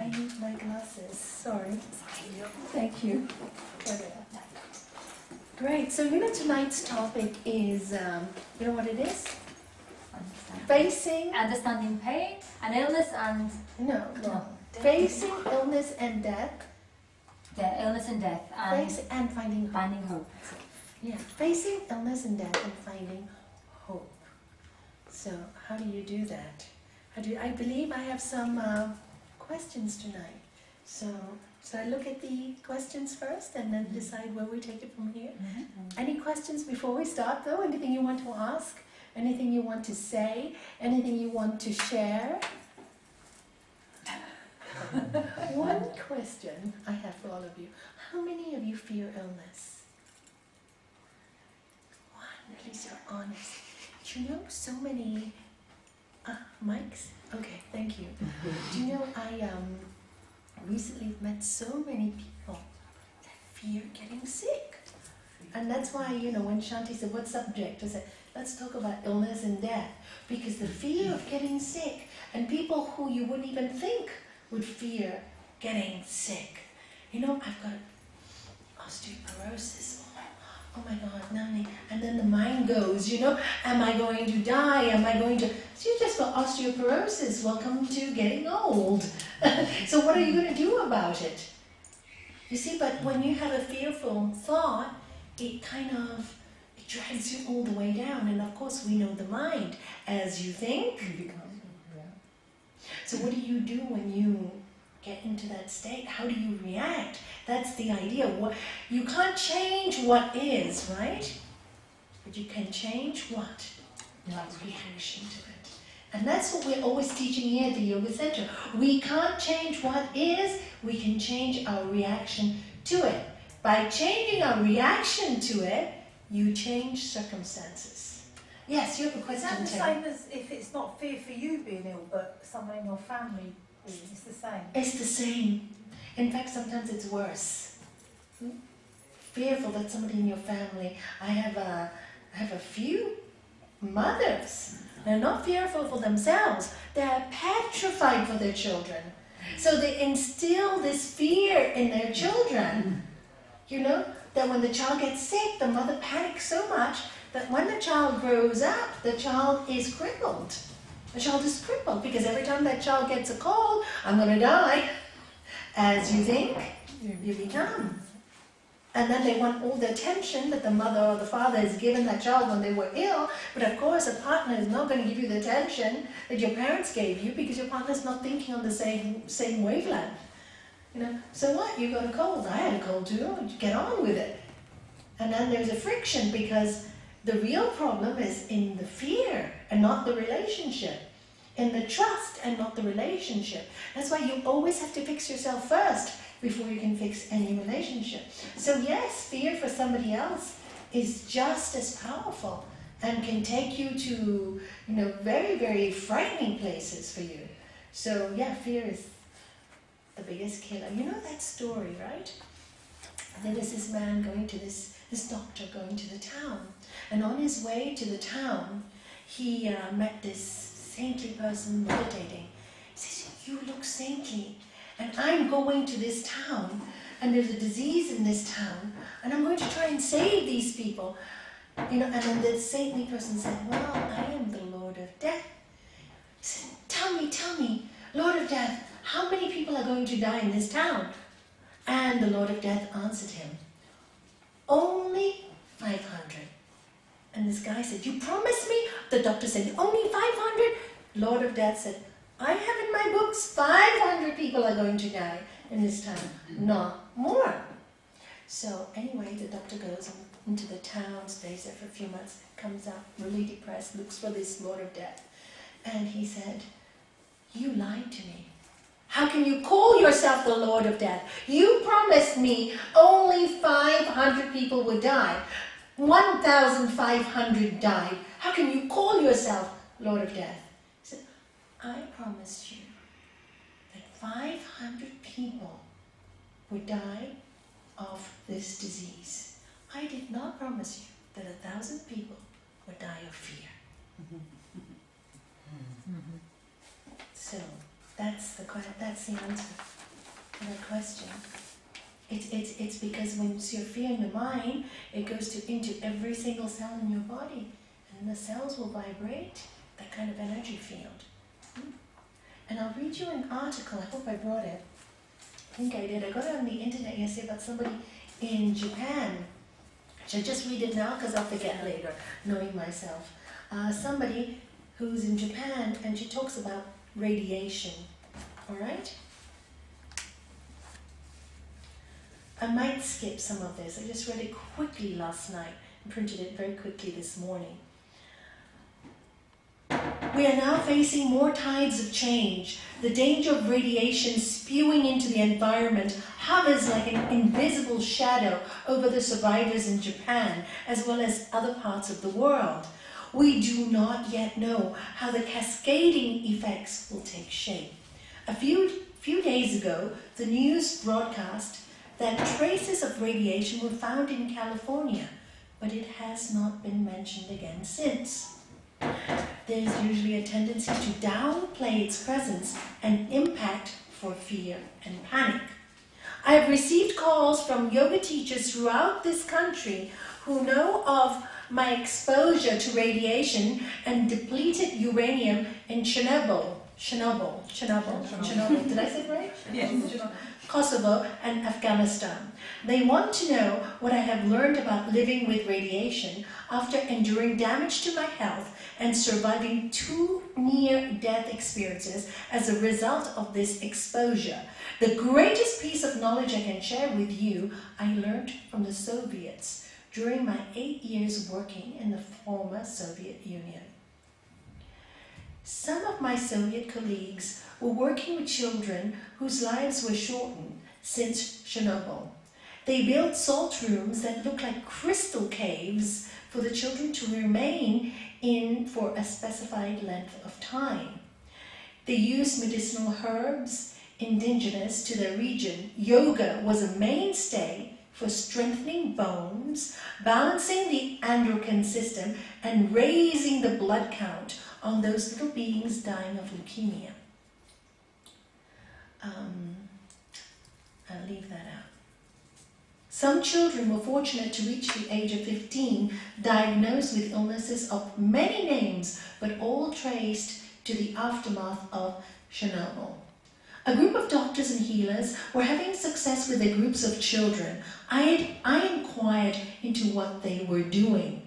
I need my glasses. Sorry. Thank you. Great. So tonight's topic is, you know what it is? Facing... Understanding pain and illness and... No. Facing illness and death. Illness and death. And and finding hope. Finding hope. Yeah. Facing illness and death and finding hope. So how do you do that? I believe I have some questions tonight. So I look at the questions first and then decide where we take it from here. Any questions before we start though? Anything you want to ask? Anything you want to say? Anything you want to share? One question I have for all of you. How many of you fear illness? One, at least you're honest. Do you know so many... mics? Okay, thank you. Do you know I recently met so many people that fear getting sick. And that's why, when Shanti said, what subject? I said, let's talk about illness and death. Because the fear of getting sick, and people who you wouldn't even think would fear getting sick. I've got osteoporosis. Oh my God, Nalanie. And then the mind goes, am I going to die? So you just got osteoporosis. Welcome to getting old. So what are you going to do about it? You see, but when you have a fearful thought, it drags you all the way down. And of course, we know the mind. As you think, you become. So what do you do when you get into that state? How do you react? That's the idea. You can't change what is, right? But you can change what? Your reaction to it. And that's what we're always teaching here at the Yoga Center. We can't change what is, we can change our reaction to it. By changing our reaction to it, you change circumstances. Yes, you have a question. Is that the same as if it's not fear for you being ill, but someone in your family being? It's the same? It's the same. In fact, sometimes it's worse. Fearful that somebody in your family. I have a few mothers. They're not fearful for themselves. They're petrified for their children. So they instill this fear in their children. That when the child gets sick, the mother panics so much that when the child grows up, the child is crippled. The child is crippled because every time that child gets a cold, I'm going to die. As you think, you become. And then they want all the attention that the mother or the father has given that child when they were ill. But of course, a partner is not going to give you the attention that your parents gave you because your partner's not thinking on the same wavelength. So what? You got a cold. I had a cold too. Get on with it. And then there's a friction because the real problem is in the fear and not the relationship. In the trust and not the relationship. That's why you always have to fix yourself first before you can fix any relationship. So yes, fear for somebody else is just as powerful and can take you to, very, very frightening places for you. So yeah, fear is the biggest killer. You know that story, right? There was this man going to this doctor going to the town. And on his way to the town, he met this saintly person meditating. He says, you look saintly. And I'm going to this town. And there's a disease in this town. And I'm going to try and save these people. And then the saintly person said, well, I am the Lord of Death. He said, tell me, Lord of Death, how many people are going to die in this town? And the Lord of Death answered him, only 500. And this guy said, you promised me? The doctor said, only 500? Lord of Death said, I have in my books 500 people are going to die in this town, not more. So anyway, the doctor goes into the town, stays there for a few months, comes out really depressed, looks for this Lord of Death. And he said, you lied to me. How can you call yourself the Lord of Death? You promised me only 500 people would die. 1,500 died. How can you call yourself Lord of Death? He said, I promised you that 500 people would die of this disease. I did not promise you that 1,000 people would die of fear. So that's the answer. Without question. It's because once you're fear in your mind, it goes into every single cell in your body, and the cells will vibrate that kind of energy field. And I'll read you an article. I hope I brought it. I think I did. I got it on the internet yesterday about somebody in Japan. Should I just read it now because I'll forget later, knowing myself. Somebody who's in Japan, and she talks about radiation. All right? I might skip some of this. I just read it quickly last night and printed it very quickly this morning. We are now facing more tides of change. The danger of radiation spewing into the environment hovers like an invisible shadow over the survivors in Japan, as well as other parts of the world. We do not yet know how the cascading effects will take shape. A few days ago, the news broadcast that traces of radiation were found in California, but it has not been mentioned again since. There is usually a tendency to downplay its presence and impact for fear and panic. I have received calls from yoga teachers throughout this country who know of my exposure to radiation and depleted uranium in Chernobyl. Did I say it right? Yes. Kosovo and Afghanistan. They want to know what I have learned about living with radiation after enduring damage to my health and surviving 2 near-death experiences as a result of this exposure. The greatest piece of knowledge I can share with you, I learned from the Soviets during my 8 years working in the former Soviet Union. Some of my Soviet colleagues were working with children whose lives were shortened since Chernobyl. They built salt rooms that looked like crystal caves for the children to remain in for a specified length of time. They used medicinal herbs indigenous to their region. Yoga was a mainstay for strengthening bones, balancing the endocrine system, and raising the blood count on those little beings dying of leukemia. I'll leave that out. Some children were fortunate to reach the age of 15, diagnosed with illnesses of many names, but all traced to the aftermath of Chernobyl. A group of doctors and healers were having success with their groups of children. I inquired into what they were doing.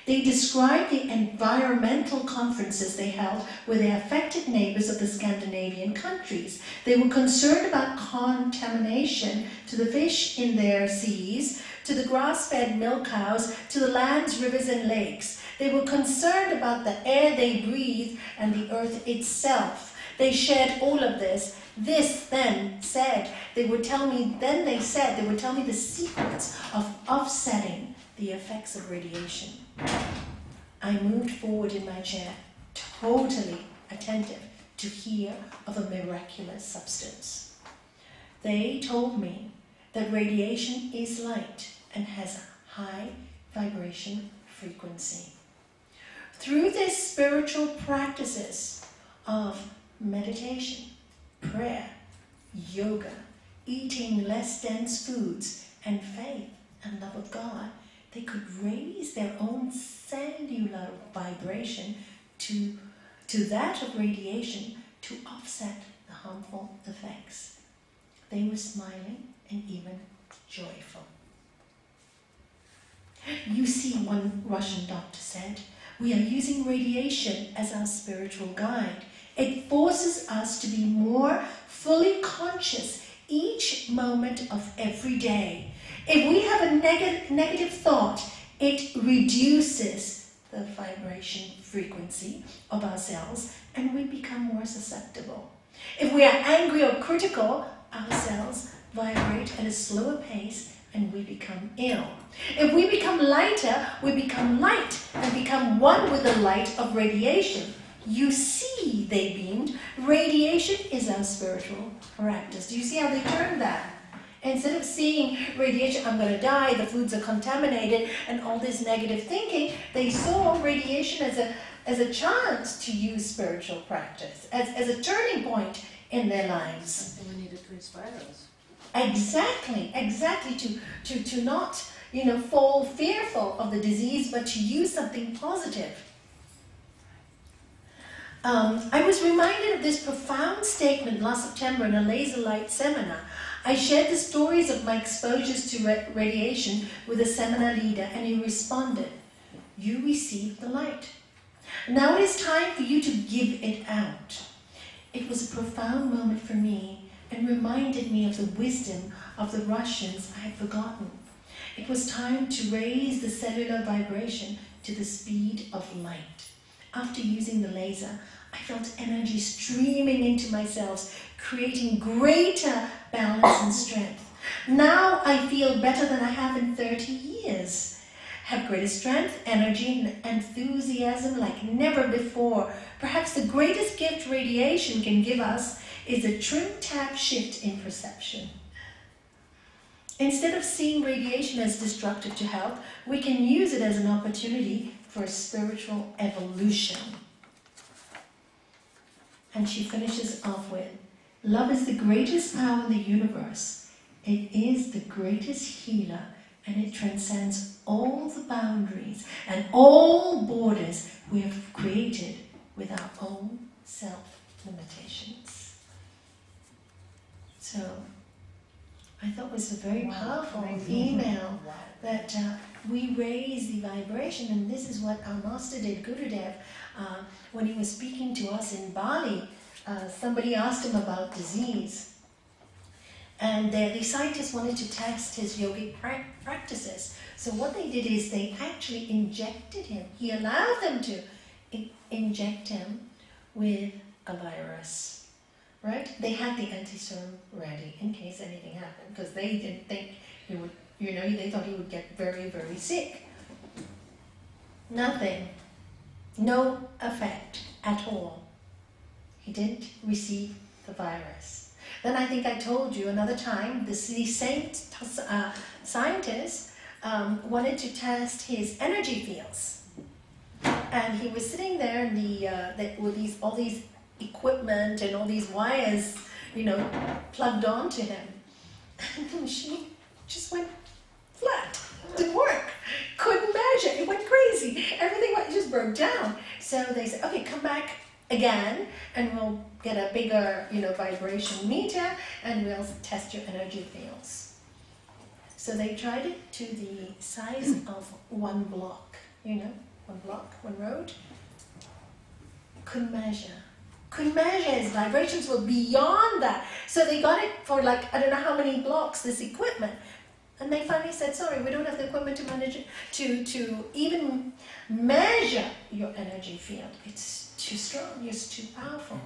They described the environmental conferences they held with their affected neighbors of the Scandinavian countries. They were concerned about contamination to the fish in their seas, to the grass-fed milk cows, to the lands, rivers, and lakes. They were concerned about the air they breathe and the earth itself. They shared all of this. They would tell me the secrets of offsetting the effects of radiation. I moved forward in my chair, totally attentive to hear of a miraculous substance. They told me that radiation is light and has a high vibration frequency. Through their spiritual practices of meditation, prayer, yoga, eating less dense foods, and faith and love of God, they could raise their own cellular vibration to that of radiation to offset the harmful effects. They were smiling and even joyful. You see, one Russian doctor said, we are using radiation as our spiritual guide. It forces us to be more fully conscious each moment of every day. If we have a negative thought, it reduces the vibration frequency of our cells and we become more susceptible. If we are angry or critical, our cells vibrate at a slower pace and we become ill. If we become lighter, we become light and become one with the light of radiation. You see, they beamed, radiation is our spiritual practice. Do you see how they turned that? Instead of seeing radiation, I'm going to die, the foods are contaminated, and all this negative thinking, they saw radiation as a chance to use spiritual practice, as a turning point in their lives. Something we needed to inspire us. Exactly, to not, fall fearful of the disease, but to use something positive. I was reminded of this profound statement last September in a laser light seminar. I shared the stories of my exposures to radiation with a seminar leader, and he responded, "You received the light. Now it is time for you to give it out." It was a profound moment for me and reminded me of the wisdom of the Russians I had forgotten. It was time to raise the cellular vibration to the speed of light. After using the laser, I felt energy streaming into my cells, creating greater balance and strength. Now I feel better than I have in 30 years. Have greater strength, energy, and enthusiasm like never before. Perhaps the greatest gift radiation can give us is a trim-tab shift in perception. Instead of seeing radiation as destructive to health, we can use it as an opportunity for spiritual evolution. And she finishes off with, "Love is the greatest power in the universe. It is the greatest healer, and it transcends all the boundaries and all borders we have created with our own self-limitations." So, I thought it was a very powerful email that we raise the vibration, and this is what our master did, Gurudev, when he was speaking to us in Bali. Somebody asked him about disease, and the scientists wanted to test his yogic practices. So what they did is they actually injected him. He allowed them to inject him with a virus. Right? They had the anti-serum ready in case anything happened, because they didn't think he would, they thought he would get very, very sick. Nothing. No effect at all. He didn't receive the virus. Then I think I told you another time, these same scientists wanted to test his energy fields. And he was sitting there with all these equipment and all these wires, plugged onto him. And the machine just went flat. Didn't work. Couldn't measure. It went crazy. Everything just broke down. So they said, "Okay, come back again and we'll get a bigger, vibration meter and we'll test your energy fields." So they tried it to the size of one block, one block, one road. Couldn't measure. His vibrations were beyond that. So they got it for I don't know how many blocks, this equipment. And they finally said, "Sorry, we don't have the equipment to manage it, to even measure your energy field. It's too strong, it's too powerful."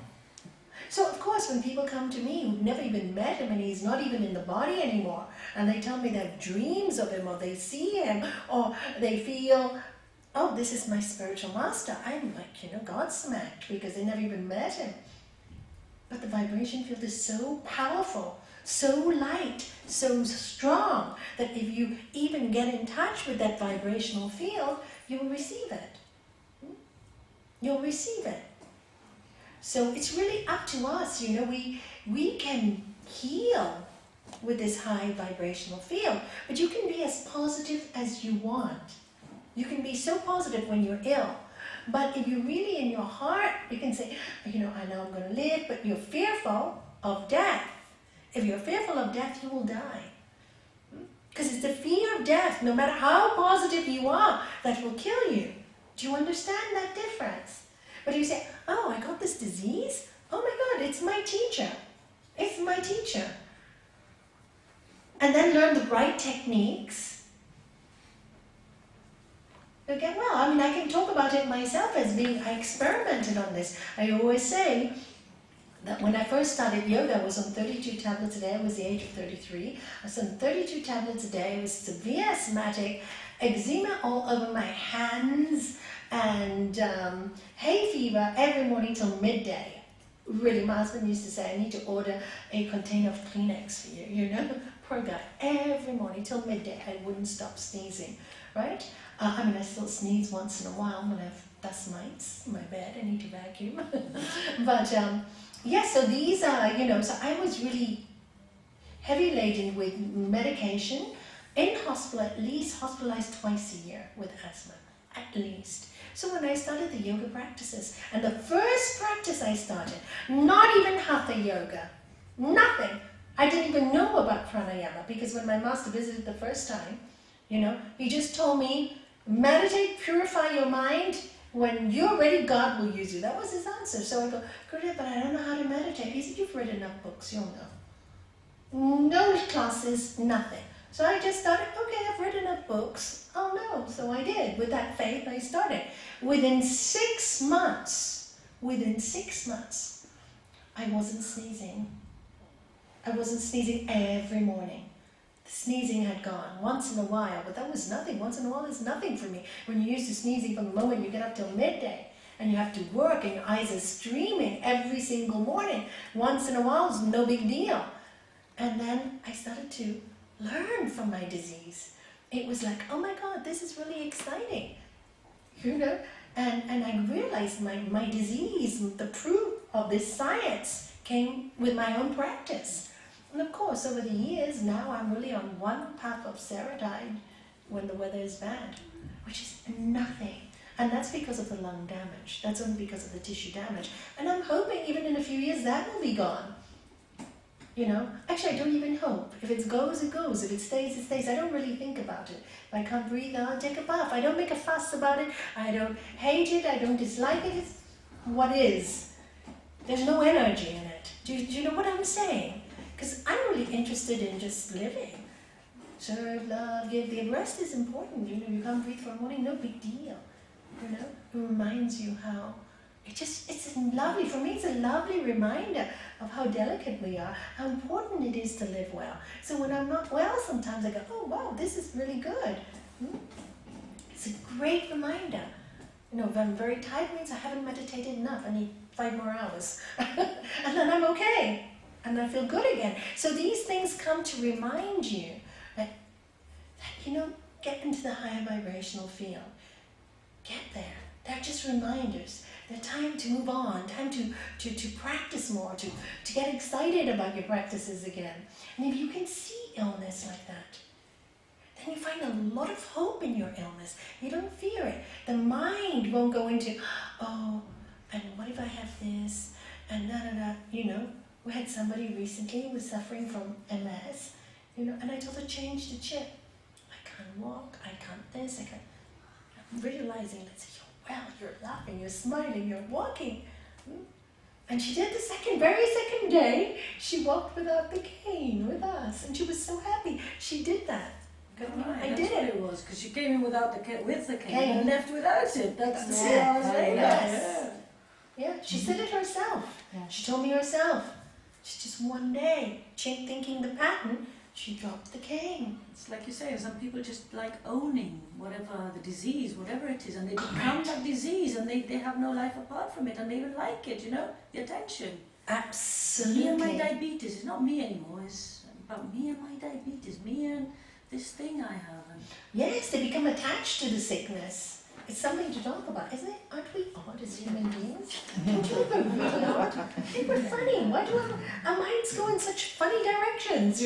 So of course, when people come to me who've never even met him and he's not even in the body anymore, and they tell me they have dreams of him, or they see him, or they feel, "Oh, this is my spiritual master," I'm like, God-smacked, because they never even met him. But the vibration field is so powerful, so light, so strong, that if you even get in touch with that vibrational field, you will receive it. You'll receive it. So it's really up to us, we can heal with this high vibrational field, but you can be as positive as you want. You can be so positive when you're ill, but if you really in your heart, you can say, "I know I'm going to live," but you're fearful of death. If you're fearful of death, you will die. Because it's the fear of death, no matter how positive you are, that will kill you. Do you understand that difference? But if you say, "Oh, I got this disease, oh my God, it's my teacher. It's my teacher." And then learn the right techniques, you'll get well. I can talk about it myself I experimented on this. I always say that when I first started yoga, I was on 32 tablets a day. I was the age of 33. I was on 32 tablets a day. It was severe asthmatic, eczema all over my hands, and hay fever every morning till midday. Really, my husband used to say, "I need to order a container of Kleenex for you, Poor guy. Every morning till midday, I wouldn't stop sneezing, right? I still sneeze once in a while when I have dust mites in my bed. I need to vacuum. But, so these are, so I was really heavy laden with medication, in hospital, at least hospitalized twice a year with asthma, at least. So when I started the yoga practices, and the first practice I started, not even hatha yoga, nothing. I didn't even know about pranayama, because when my master visited the first time, he just told me, meditate, purify your mind. When you're ready, God will use you. That was his answer. So I go, Gurudev, but I don't know how to meditate. He said, you've read enough books, you'll know. No classes, nothing. So I just started, okay, I've read enough books. Oh no. So I did. With that faith, I started. Within 6 months, I wasn't sneezing. I wasn't sneezing every morning. The sneezing had gone once in a while, but that was nothing. Once in a while is nothing for me. When you're used to sneezing from the moment you get up till midday, and you have to work and your eyes are streaming every single morning, once in a while is no big deal. And then I started to learn from my disease. It was like, oh my God, this is really exciting. And I realized my disease, the proof of this science came with my own practice. And of course, over the years, now I'm really on one path of Serodine when the weather is bad, which is nothing. And that's because of the lung damage. That's only because of the tissue damage. And I'm hoping even in a few years that will be gone. Actually, I don't even hope. If it goes, it goes. If it stays, it stays. I don't really think about it. If I can't breathe, I'll take a bath. I don't make a fuss about it. I don't hate it. I don't dislike it. It's what is. There's no energy in it. Do you know what I'm saying? Because I'm really interested in just living. Serve, love, give. The rest is important. You can't breathe for a morning, no big deal. It reminds you how it's lovely. For me, it's a lovely reminder of how delicate we are, how important it is to live well. So when I'm not well, sometimes I go, oh wow, this is really good. It's a great reminder. If I'm very tired, it means I haven't meditated enough. I need 5 more hours. And then I'm okay. And I feel good again. So these things come to remind you that get into the higher vibrational field. Get there. They're just reminders. They're time to move on, time to practice more, to get excited about your practices again. And if you can see illness like that, then you find a lot of hope in your illness. You don't fear it. The mind won't go into, oh, and what if I have this, and da-da-da, We had somebody recently who was suffering from MS, and I told her, change the chip. I can't walk, I can't this, I can't. I'm realizing that you're well, you're laughing, you're smiling, you're walking. And she did the very second day, she walked without the cane with us, and she was so happy. She did that. Right, I did that's what it. it was, because she came in without the with the cane and left without it. That's it. I was saying. Yes. Yeah, she said it herself. Yeah. She told me herself. Just one day, thinking the pattern, she dropped the cane. It's like you say, some people just like owning whatever the disease, whatever it is, and they become that disease, and they have no life apart from it, and they even like it, the attention. Absolutely. Me and my diabetes, it's not me anymore, it's about me and my diabetes, me and this thing I have. And yes, they become attached to the sickness. It's something to talk about, isn't it? Aren't we odd as human beings? Don't you think we're really odd? I think we're funny. Why do our minds go in such funny directions,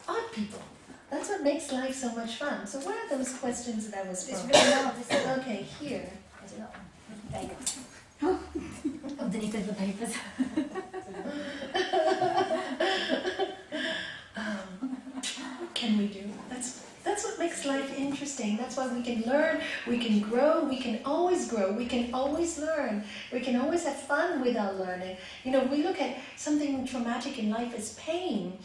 Odd people. That's what makes life so much fun. So where are those questions that I was It's from? really not. This is Okay, here. Is it that one? There you go. Underneath the papers. What can we do? That's what makes life interesting. That's why we can learn, we can grow, we can always grow, we can always learn, we can always have fun with our learning. We look at something traumatic in life as pain,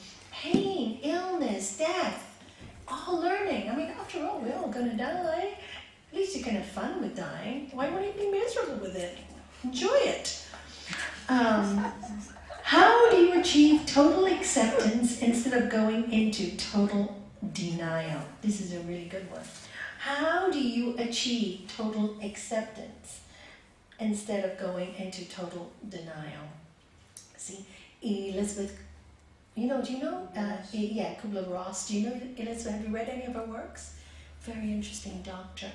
illness, death, all learning. I mean, after all, we're all going to die. At least you can have fun with dying. Why would you be miserable with it? Enjoy it. How do you achieve total acceptance instead of going into total denial? This is a really good one. How do you achieve total acceptance instead of going into total denial? See, Elizabeth, do you know? Kubler-Ross. Do you know Elizabeth? Have you read any of her works? Very interesting doctor.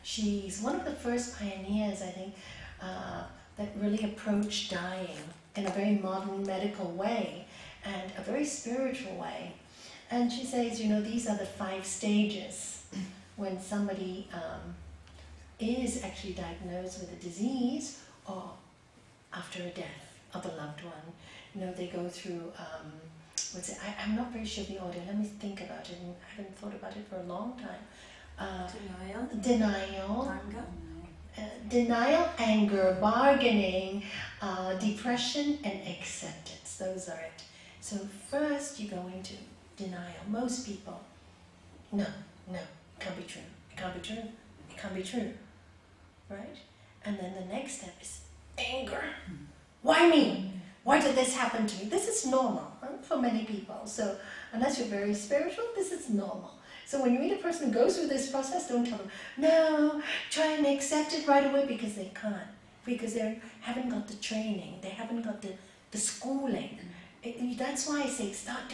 She's one of the first pioneers, I think, that really approached dying in a very modern medical way. and a very spiritual way. And she says, these are the 5 stages when somebody is actually diagnosed with a disease or after a death of a loved one. They go through, I'm not very sure the order, let me think about it, I haven't thought about it for a long time. Denial, denial, anger, bargaining, depression, and acceptance. Those are it. So first you go into denial. Most people, no, it can't be true, it can't be true, it can't be true, right? And then the next step is anger. Why me? Why did this happen to me? This is normal for many people. So unless you're very spiritual, this is normal. So when you meet a person who goes through this process, don't tell them, no, try and accept it right away, because they can't. Because they haven't got the training, they haven't got the schooling. That's why I say start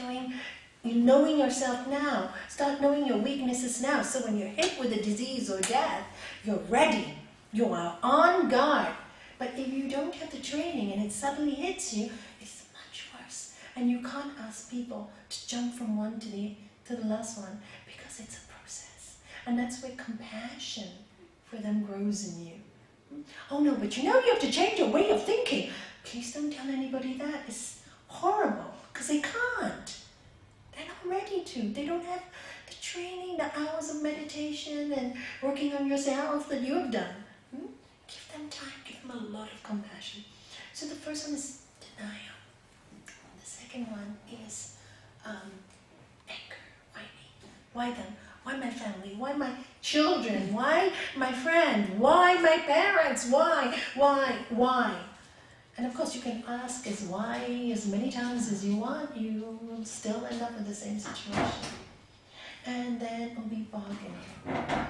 knowing yourself now. Start knowing your weaknesses now. So when you're hit with a disease or death, you're ready. You are on guard. But if you don't have the training and it suddenly hits you, it's much worse. And you can't ask people to jump from one to the last one, because it's a process. And that's where compassion for them grows in you. Oh no, but you have to change your way of thinking. Please don't tell anybody that. It's horrible, because they can't. They're not ready to. They don't have the training, the hours of meditation and working on yourself that you have done. Give them time, give them a lot of compassion. So the first one is denial. The second one is anger. Why me? Why them? Why my family? Why my children? Why my friend? Why my parents? Why? And of course you can ask as why as many times as you want, you will still end up in the same situation. And then it will be bargaining.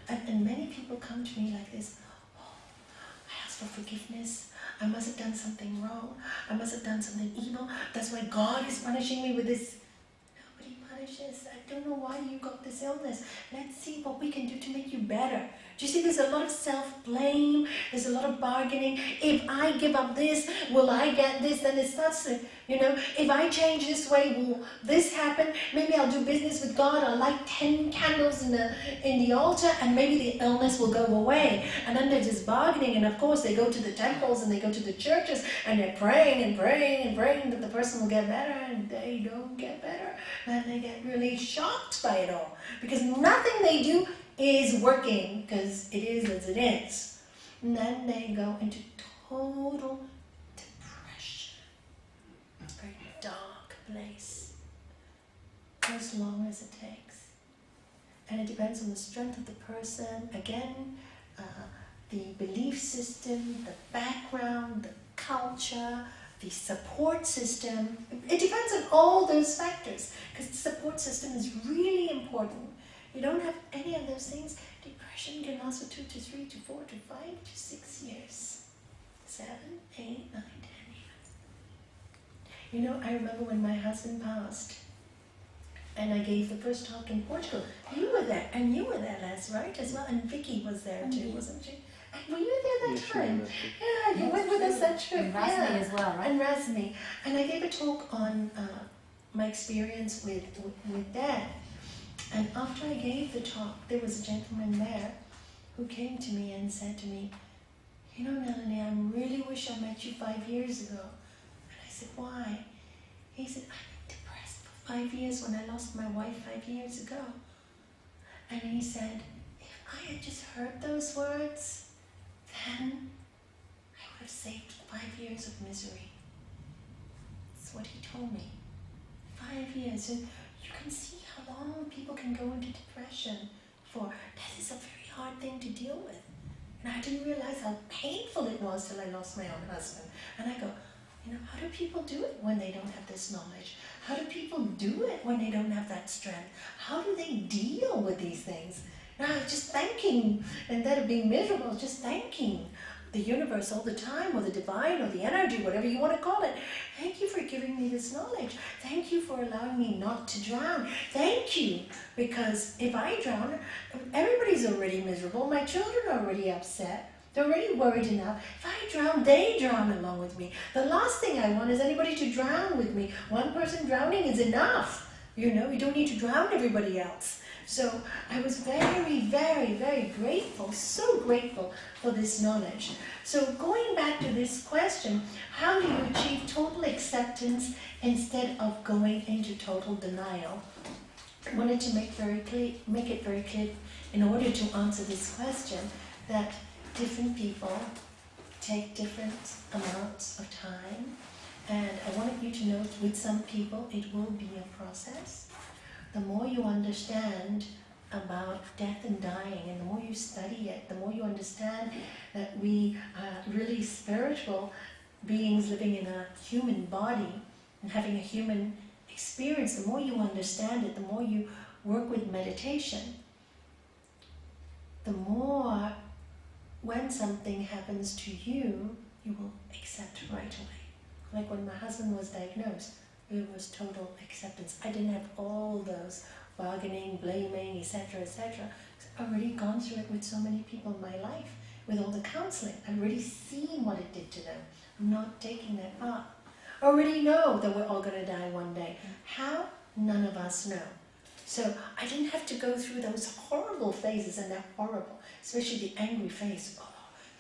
And many people come to me like this, I ask for forgiveness, I must have done something wrong, I must have done something evil, that's why God is punishing me with this. Nobody punishes. I don't know why you got this illness. Let's see what we can do to make you better. Do you see, there's a lot of self-blame, there's a lot of bargaining. If I give up this, will I get this? Then it starts to, if I change this way, will this happen? Maybe I'll do business with God, I'll light 10 candles in the altar, and maybe the illness will go away. And then they're just bargaining, and of course they go to the temples and they go to the churches, and they're praying and praying and praying that the person will get better, and they don't get better. And they get really shocked by it all, because nothing they do is working, because it is as it is. And then they go into total depression. It's a very dark place, for as long as it takes. And it depends on the strength of the person, again, the belief system, the background, the culture, the support system. It depends on all those factors, because the support system is really important. You don't have any of those things, depression can last for 2 to 3 to 4 to 5 to 6 years. 7, 8, 9, 10 even. I remember when my husband passed, and I gave the first talk in Portugal. You were there, and you were there, Les, right, as well? And Vicky was there too, wasn't she? And were you there that time? Yeah, you went with us that trip. And Razmi as well, right? And Razmi. And I gave a talk on my experience with Dad. And after I gave the talk, there was a gentleman there who came to me and said to me, Nalanie, I really wish I met you 5 years ago. And I said, why? He said, I've been depressed for 5 years when I lost my wife 5 years ago. And he said, if I had just heard those words, then I would have saved 5 years of misery. That's what he told me. 5 years. And you can see how long people can go into depression for. That is a very hard thing to deal with. And I didn't realize how painful it was till I lost my own husband. And I go, how do people do it when they don't have this knowledge? How do people do it when they don't have that strength? How do they deal with these things? Now, just thanking, instead of being miserable, just thanking the universe all the time, or the divine, or the energy, whatever you want to call it. Thank you for giving me this knowledge. Thank you for allowing me not to drown. Thank you, because if I drown, everybody's already miserable. My children are already upset. They're already worried enough. If I drown, they drown along with me. The last thing I want is anybody to drown with me. One person drowning is enough. You know, you don't need to drown everybody else. So I was very, very, very grateful, so grateful for this knowledge. So going back to this question, how do you achieve total acceptance instead of going into total denial? I wanted to make it very clear in order to answer this question that different people take different amounts of time, and I wanted you to know with some people it will be a process. The more you understand about death and dying, and the more you study it, the more you understand that we are really spiritual beings living in a human body and having a human experience, the more you understand it, the more you work with meditation, the more when something happens to you, you will accept right away. Like when my husband was diagnosed, it was total acceptance. I didn't have all those bargaining, blaming, etc., etc. I've already gone through it with so many people in my life, with all the counseling. I've already seen what it did to them. I'm not taking that part. I already know that we're all going to die one day. How? None of us know. So I didn't have to go through those horrible phases, and they're horrible, especially the angry phase. Oh,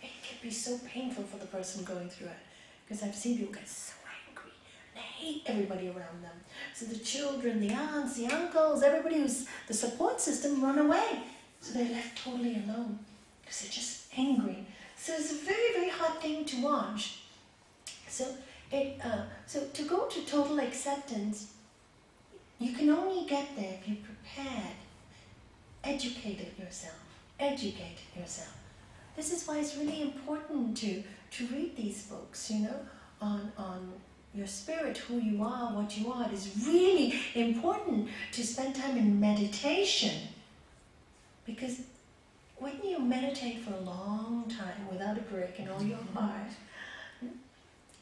it can be so painful for the person going through it, because I've seen people get so angry and they hate everybody around them. So the children, the aunts, the uncles, everybody who's the support system run away. So they're left totally alone because they're just angry. So it's a very, very hard thing to watch. So to go to total acceptance, you can only get there if you prepared, educated yourself. This is why it's really important to read these books, you know, on your spirit, who you are, what you are. It is really important to spend time in meditation, because when you meditate for a long time without a break in all your heart,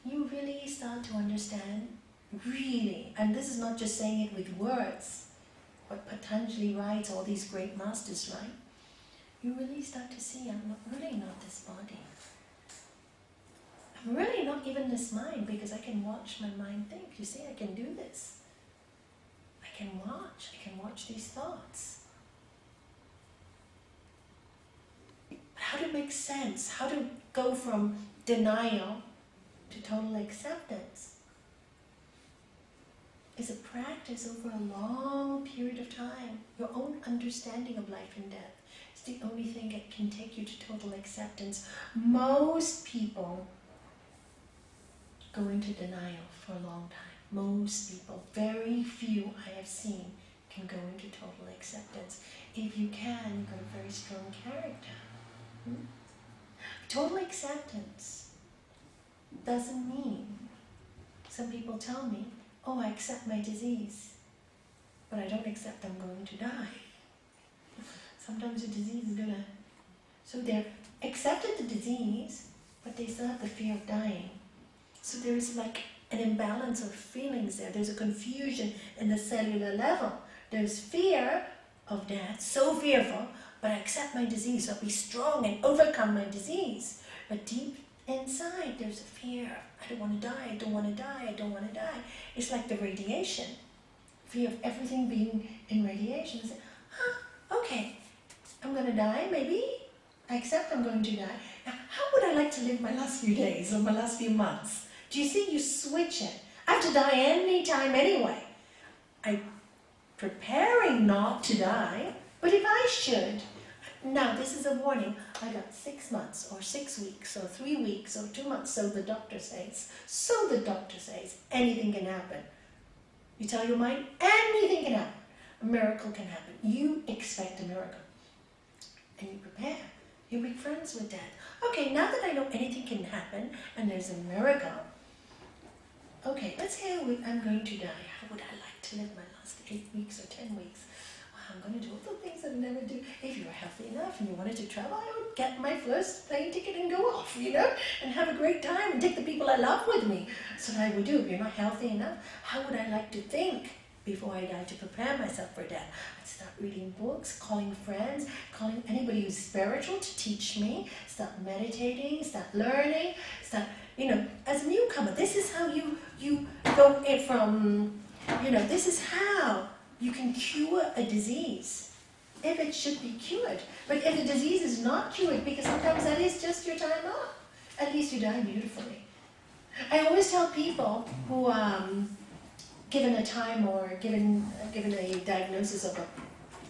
you really start to understand, really, and this is not just saying it with words, what Patanjali writes, all these great masters write, you really start to see, I'm really not this body. I'm really not even this mind, because I can watch my mind think. You see, I can do this. I can watch these thoughts. But how to make sense, how to go from denial to total acceptance is a practice over a long period of time. Your own understanding of life and death is the only thing that can take you to total acceptance. Most people go into denial for a long time. Most people, very few I have seen, can go into total acceptance. If you can, you've got a very strong character. Total acceptance doesn't mean, some people tell me, oh, I accept my disease, but I don't accept I'm going to die. Sometimes the disease is gonna... So they've accepted the disease, but they still have the fear of dying. So there is like an imbalance of feelings there. There's a confusion in the cellular level. There's fear of death, so fearful, but I accept my disease, so I'll be strong and overcome my disease. But deep inside, there's a fear. I don't want to die, I don't want to die, I don't want to die. It's like the radiation. Fear of everything being in radiation. Say, okay, I'm going to die, maybe. I accept I'm going to die. Now, how would I like to live my last few days or my last few months? Do you see? You switch it. I have to die any time anyway. I'm preparing not to die, but if I should, now this is a warning, I got 6 months or 6 weeks or 3 weeks or 2 months, so the doctor says. So the doctor says, anything can happen. You tell your mind, anything can happen. A miracle can happen. You expect a miracle. And you prepare. You make friends with death. Okay, now that I know anything can happen and there's a miracle, okay, let's say I'm going to die. How would I like to live my last 8 weeks or 10 weeks? Well, I'm going to do all the things I never do. If you were healthy enough and you wanted to travel, I would get my first plane ticket and go off, you know, and have a great time and take the people I love with me. That's what I would do. If you're not healthy enough, how would I like to think before I die to prepare myself for death. I'd start reading books, calling friends, calling anybody who's spiritual to teach me, start meditating, start learning, start, as a newcomer, this is how you go in from, this is how you can cure a disease, if it should be cured. But if the disease is not cured, because sometimes that is just your time off, at least you die beautifully. I always tell people who, given a time or given a diagnosis of a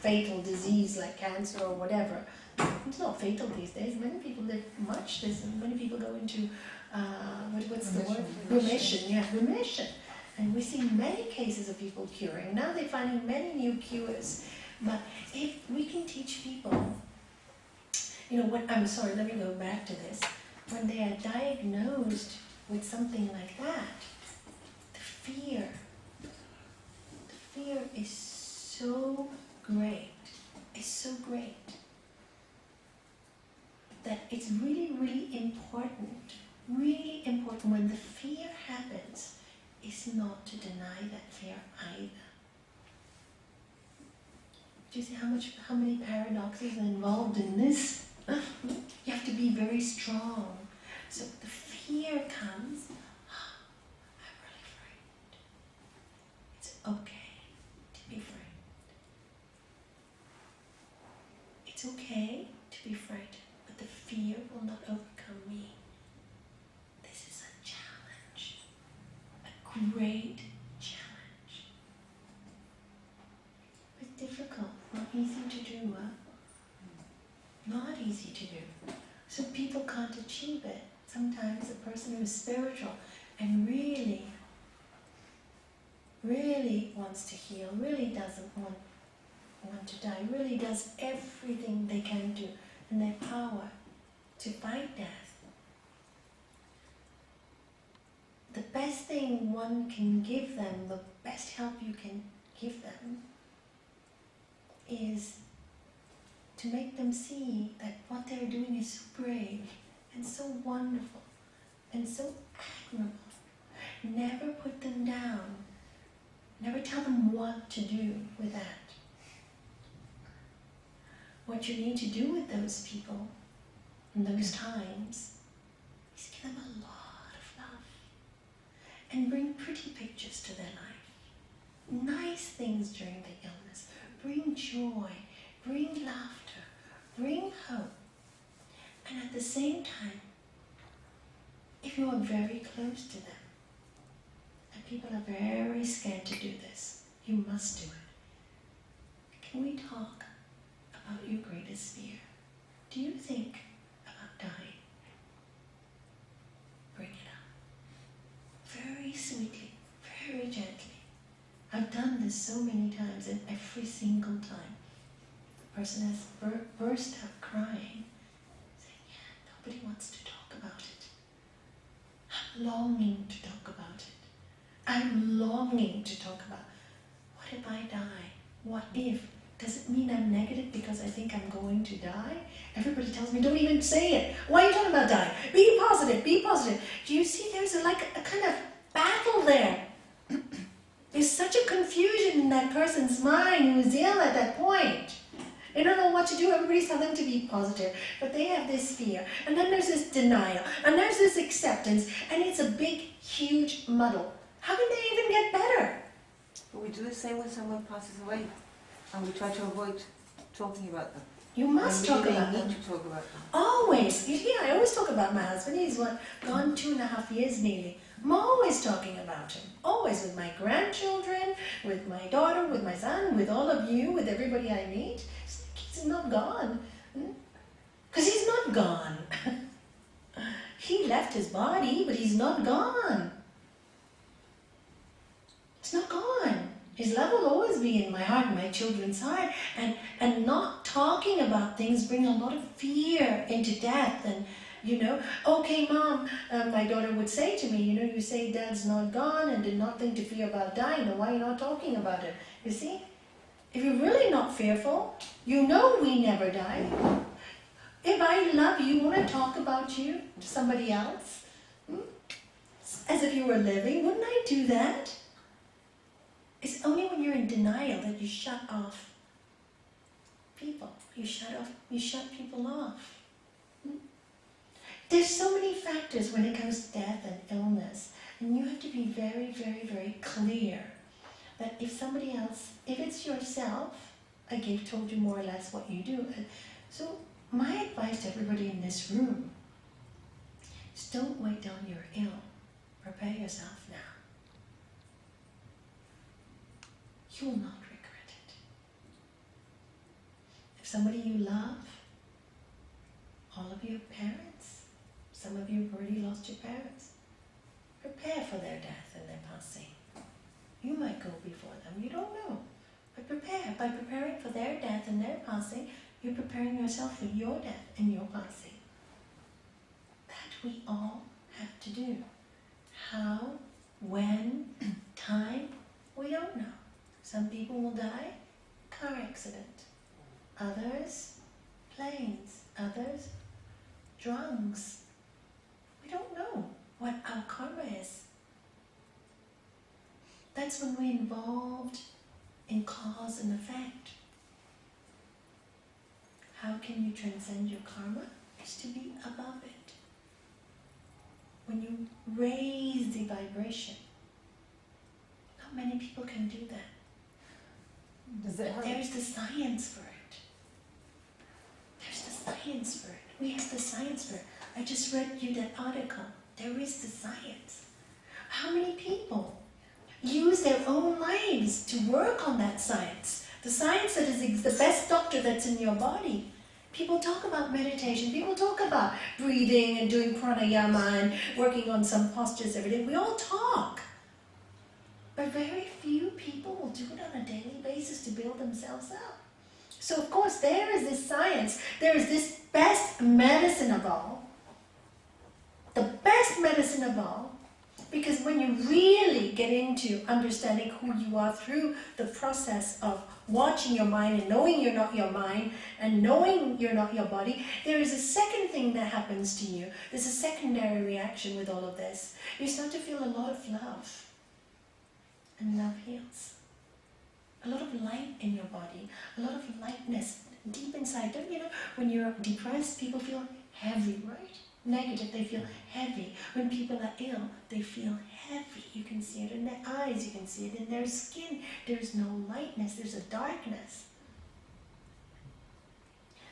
fatal disease like cancer or whatever, it's not fatal these days. Many people live much. Many people go into what's the word? Remission. Yeah, remission. And we see many cases of people curing. Now they're finding many new cures. But if we can teach people, I'm sorry, let me go back to this. When they are diagnosed with something like that, the fear is so great, that it's really, really important when the fear happens, is not to deny that fear either. Do you see how many paradoxes are involved in this? You have to be very strong. So the fear comes, I'm really frightened. It's okay to be frightened. It's okay to be frightened, but the fear will not overcome me. This is a challenge, a great challenge. It's difficult, not easy to do, huh? Not easy to do. So people can't achieve it. Sometimes a person who is spiritual and really, really wants to heal, really doesn't want to die, really does everything they can do in their power to fight death. The best thing one can give them, the best help you can give them, is to make them see that what they're doing is so brave and so wonderful and so admirable. Never put them down. Never tell them what to do with that. What you need to do with those people in those times is give them a lot of love and bring pretty pictures to their life. Nice things during the illness. Bring joy, bring laughter, bring hope. And at the same time, if you are very close to them, and people are very scared to do this, you must do it. Can we talk about your greatest fear? Do you think about dying? Bring it up. Very sweetly, very gently. I've done this so many times, and every single time the person has burst out crying, saying, yeah, nobody wants to talk about it. I'm longing to talk about it. I'm longing to talk about, what if I die? What if? Does it mean I'm negative because I think I'm going to die? Everybody tells me, don't even say it. Why are you talking about dying? Be positive, be positive. Do you see there's a kind of battle there? There's such a confusion in that person's mind who is ill at that point. They don't know what to do. Everybody's telling them to be positive, but they have this fear. And then there's this denial, and there's this acceptance, and it's a big, huge muddle. How can they even get better? But we do the same when someone passes away, and we try to avoid talking about them. You must talk about them. Need to talk about them. Always. Yeah, I always talk about my husband. He's gone 2.5 years nearly. I'm always talking about him. Always, with my grandchildren, with my daughter, with my son, with all of you, with everybody I meet. He's not gone. Because he's not gone. He left his body, but he's not gone. It's not gone. His love will always be in my heart, in my children's heart. And not talking about things bring a lot of fear into death. And, okay, Mom, my daughter would say to me, you say Dad's not gone and did not think to fear about dying. Then why are you not talking about it? You see? If you're really not fearful, we never die. If I love you, want to talk about you to somebody else? As if you were living, wouldn't I do that? It's only when you're denial that you shut off people. You shut people off. There's so many factors when it comes to death and illness, and you have to be very, very, very clear that if somebody else, if it's yourself, I told you more or less what you do. So my advice to everybody in this room is don't wait till you're ill. Prepare yourself now. You will not regret it. If somebody you love, all of your parents, some of you have already lost your parents, prepare for their death and their passing. You might go before them, you don't know. But prepare. By preparing for their death and their passing, you're preparing yourself for your death and your passing. That we all have to do. How, when, time, we don't know. Some people will die, car accident. Others, planes. Others, drugs. We don't know what our karma is. That's when we're involved in cause and effect. How can you transcend your karma? Is to be above it. When you raise the vibration. Not many people can do that. Does it help? There's the science for it. There's the science for it. We have the science for it. I just read you that article. There is the science. How many people use their own lives to work on that science? The science that is the best doctor that's in your body. People talk about meditation. People talk about breathing and doing pranayama and working on some postures every day. We all talk. But very few people will do it on a daily basis to build themselves up. So of course there is this science. There is this best medicine of all. The best medicine of all. Because when you really get into understanding who you are through the process of watching your mind and knowing you're not your mind and knowing you're not your body, there is a second thing that happens to you. There's a secondary reaction with all of this. You start to feel a lot of love. And love heals. A lot of light in your body. A lot of lightness deep inside. Don't you know, when you're depressed, people feel heavy, right? Negative, they feel heavy. When people are ill, they feel heavy. You can see it in their eyes, you can see it in their skin. There's no lightness, there's a darkness.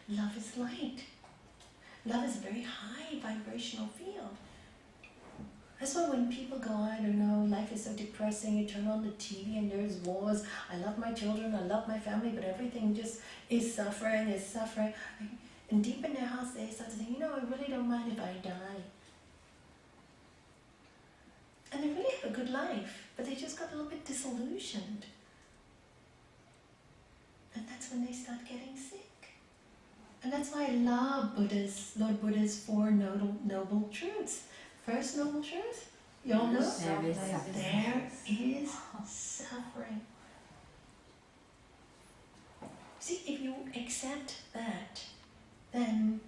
Love is light. Love is a very high vibrational field. That's why when people go, I don't know, life is so depressing, you turn on the TV and there's wars. I love my children, I love my family, but everything just is suffering. And deep in their hearts, they start to think, you know, I really don't mind if I die. And they really have a good life, but they just got a little bit disillusioned. And that's when they start getting sick. And that's why I love Lord Buddha's 4 noble truths. First noble truth, you all know? There is suffering. See, if you accept that, then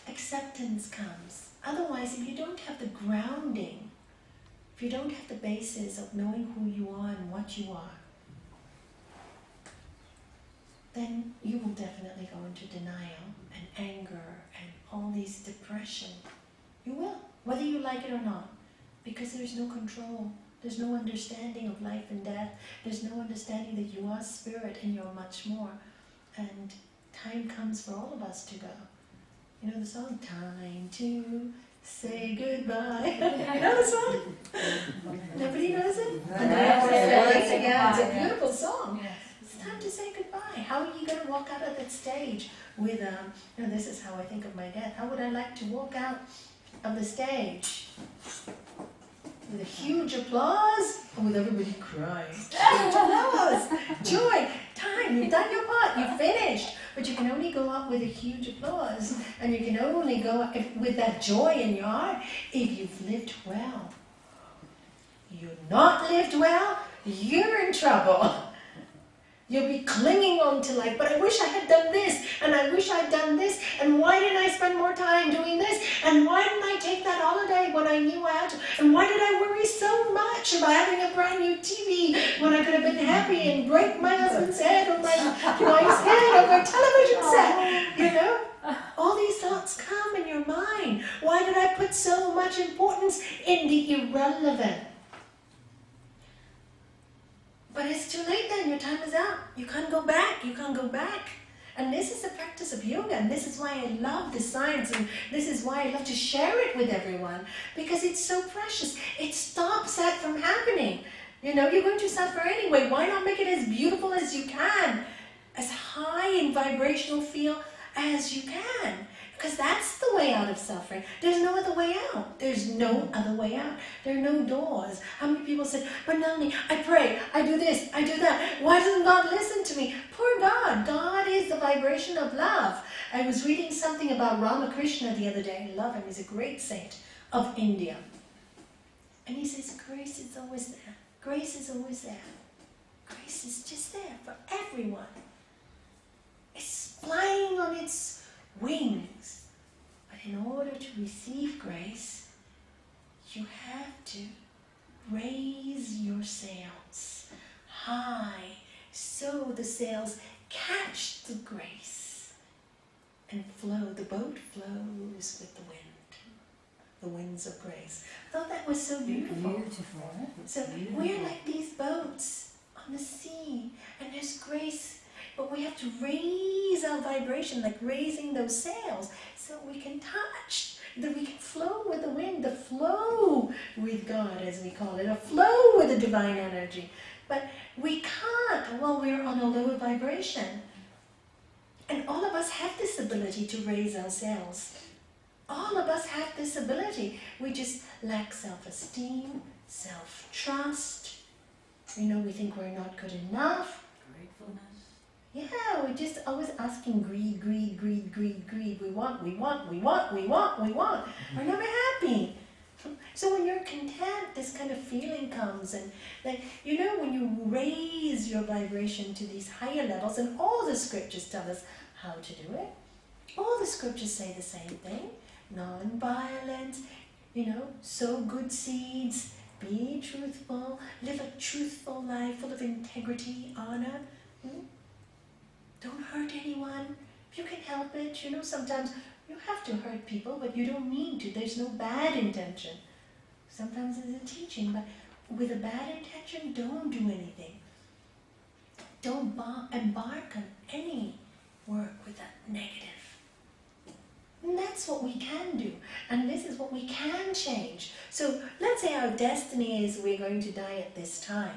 acceptance comes. Otherwise, if you don't have the grounding, if you don't have the basis of knowing who you are and what you are, then you will definitely go into denial and anger and all these depression. You will, whether you like it or not, because there's no control. There's no understanding of life and death. There's no understanding that you are spirit and you're much more. And time comes for all of us to go. You know the song, Time to Say Goodbye. You know the song? Nobody knows it? Yeah, it's a beautiful song. It's time to say goodbye. How are you going to walk out of that stage with, you know, this is how I think of my death. How would I like to walk out of the stage? With a huge applause or with everybody crying? Huge applause! Joy! Time! You've done your part! You've finished! But you can only go up with a huge applause, and you can only go up with that joy in your heart if you've lived well. You've not lived well, you're in trouble. You'll be clinging on to life, but I wish I had done this, and I wish I'd done this, and why didn't I spend more time doing this, and why didn't I take that holiday when I knew I had to, and why did I worry so much about having a brand new TV when I could have been happy happy and break my husband's head or my wife's head on my television set, you know? All these thoughts come in your mind. Why did I put so much importance in the irrelevant? But it's too late then, your time is out. You can't go back, you can't go back. And this is the practice of yoga, and this is why I love the science, and this is why I love to share it with everyone, because it's so precious. It stops that from happening. You know, you're going to suffer anyway. Why not make it as beautiful as you can? As high in vibrational feel as you can. Because that's the way out of suffering. There's no other way out. There's no other way out. There are no doors. How many people said, but Nalanie, I pray, I do this, I do that. Why doesn't God listen to me? Poor God. God is the vibration of love. I was reading something about Ramakrishna the other day. I love him. He's a great saint of India. And he says, grace is always there. Grace is always there. Grace is just there for everyone. It's flying on its wings. But in order to receive grace, you have to raise your sails high so the sails catch the grace and flow. The boat flows with the wind. The winds of grace. I thought that was so beautiful. Beautiful. So we're like these boats on the sea, and there's grace, but we have to raise our vibration, like raising those sails, so we can touch, that we can flow with the wind, the flow with God, as we call it, a flow with the divine energy. But we can't while we're on a lower vibration. And all of us have this ability to raise our sails. All of us have this ability. We just lack self-esteem, self-trust. You know, we think we're not good enough. Gratefulness. Yeah, we're just always asking greed, greed, greed, greed, greed. We want, we want, we want, we want, we want. We're never happy. So when you're content, this kind of feeling comes. And like, you know, when you raise your vibration to these higher levels, and all the scriptures tell us how to do it. All the scriptures say the same thing. Non-violence, you know, sow good seeds, be truthful, live a truthful life full of integrity, honor. Don't hurt anyone. If you can help it, you know, sometimes you have to hurt people, but you don't mean to. There's no bad intention. Sometimes it's a teaching, but with a bad intention, don't do anything. Don't embark on any work with that negative. And that's what we can do. And this is what we can change. So let's say our destiny is we're going to die at this time.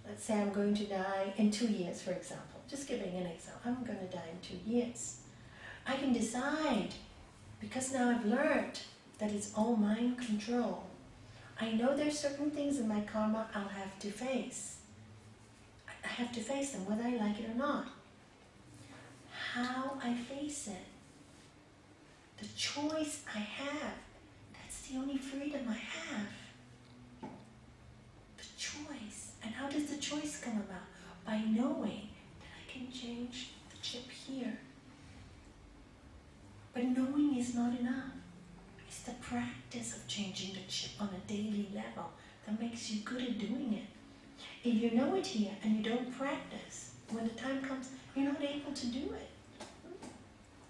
Let's say I'm going to die in 2 years, for example. Just giving an example. I'm going to die in 2 years. I can decide, because now I've learned that it's all mind control. I know there's certain things in my karma I'll have to face. I have to face them, whether I like it or not. How I face it, the choice I have, that's the only freedom I have. The choice. And how does the choice come about? By knowing that I can change the chip here. But knowing is not enough. It's the practice of changing the chip on a daily level that makes you good at doing it. If you know it here and you don't practice, when the time comes, you're not able to do it.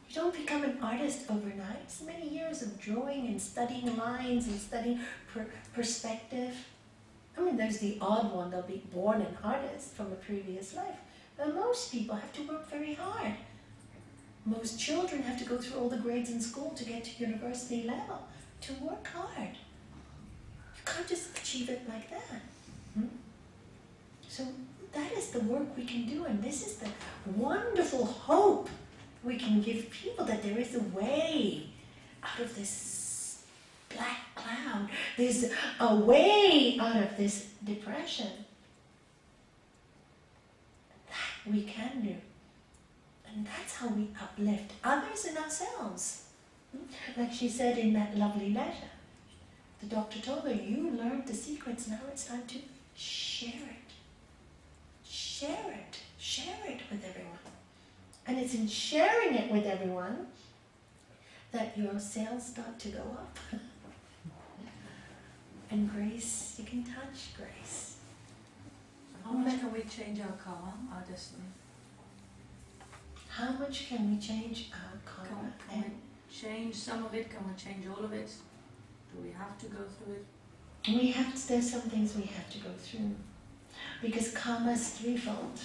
You don't become an artist overnight. It's many years of drawing and studying lines and studying perspective. I mean, there's the odd one, they'll be born an artist from a previous life. But most people have to work very hard. Most children have to go through all the grades in school to get to university level, to work hard. You can't just achieve it like that. So that is the work we can do, and this is the wonderful hope we can give people, that there is a way out of this black cloud. There's a way out of this depression. That we can do. And that's how we uplift others and ourselves. Like she said in that lovely letter. The doctor told her, you learned the secrets, now it's time to share it. Share it. Share it with everyone. And it's in sharing it with everyone that your sales start to go up. And grace, you can touch grace. change our karma, our destiny? How much can we change our karma? Can we change some of it? Can we change all of it? Do we have to go through it? There's some things we have to go through. Because karma is threefold.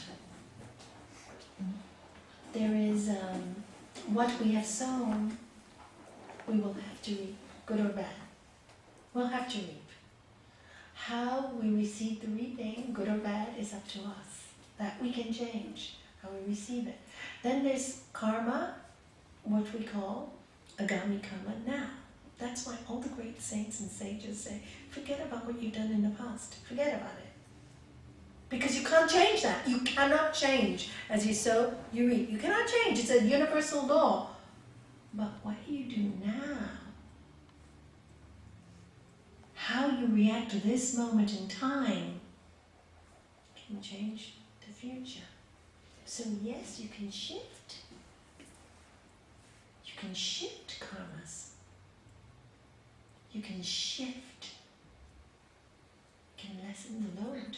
There is what we have sown, we will have to reap, good or bad. We'll have to reap. How we receive the reaping, good or bad, is up to us. That we can change, how we receive it. Then there's karma, what we call agami karma now. That's why all the great saints and sages say, forget about what you've done in the past. Forget about it. Because you can't change that. You cannot change. As you sow, you reap. You cannot change. It's a universal law. But what you do now, how you react to this moment in time, can change the future. So yes, you can shift. You can shift karmas. You can shift. You can lessen the load.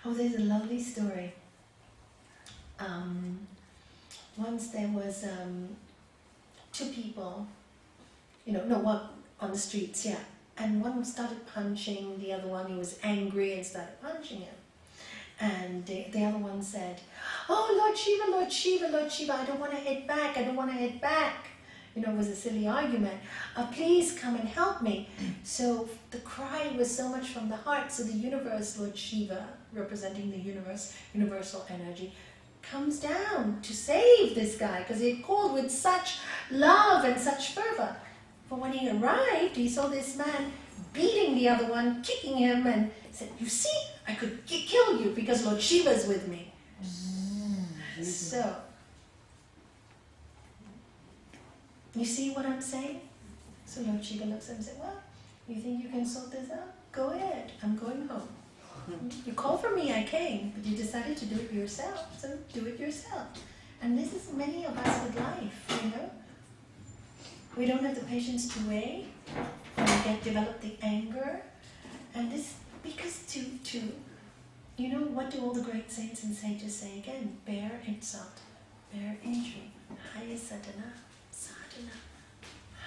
Oh, there's a lovely story. Once there was two people, on the streets, yeah. And one started punching the other one. He was angry and started punching him. And the other one said, oh, Lord Shiva, Lord Shiva, Lord Shiva, I don't want to hit back, I don't want to hit back. It was a silly argument. Please come and help me. So the cry was so much from the heart. So the universe, Lord Shiva, representing the universe, universal energy, comes down to save this guy because he had called with such love and such fervor. But when he arrived, he saw this man beating the other one, kicking him, and said, you see, I could kill you because Lord Shiva is with me. So, you see what I'm saying? So Lord Shiva looks at him and said, well, you think you can sort this out? Go ahead, I'm going home. You called for me, I came, but you decided to do it yourself, so do it yourself. And this is many of us with life, We don't have the patience to wait, and we develop the anger. And this, because what do all the great saints and sages say again? Bear insult, bear injury, highest sadhana,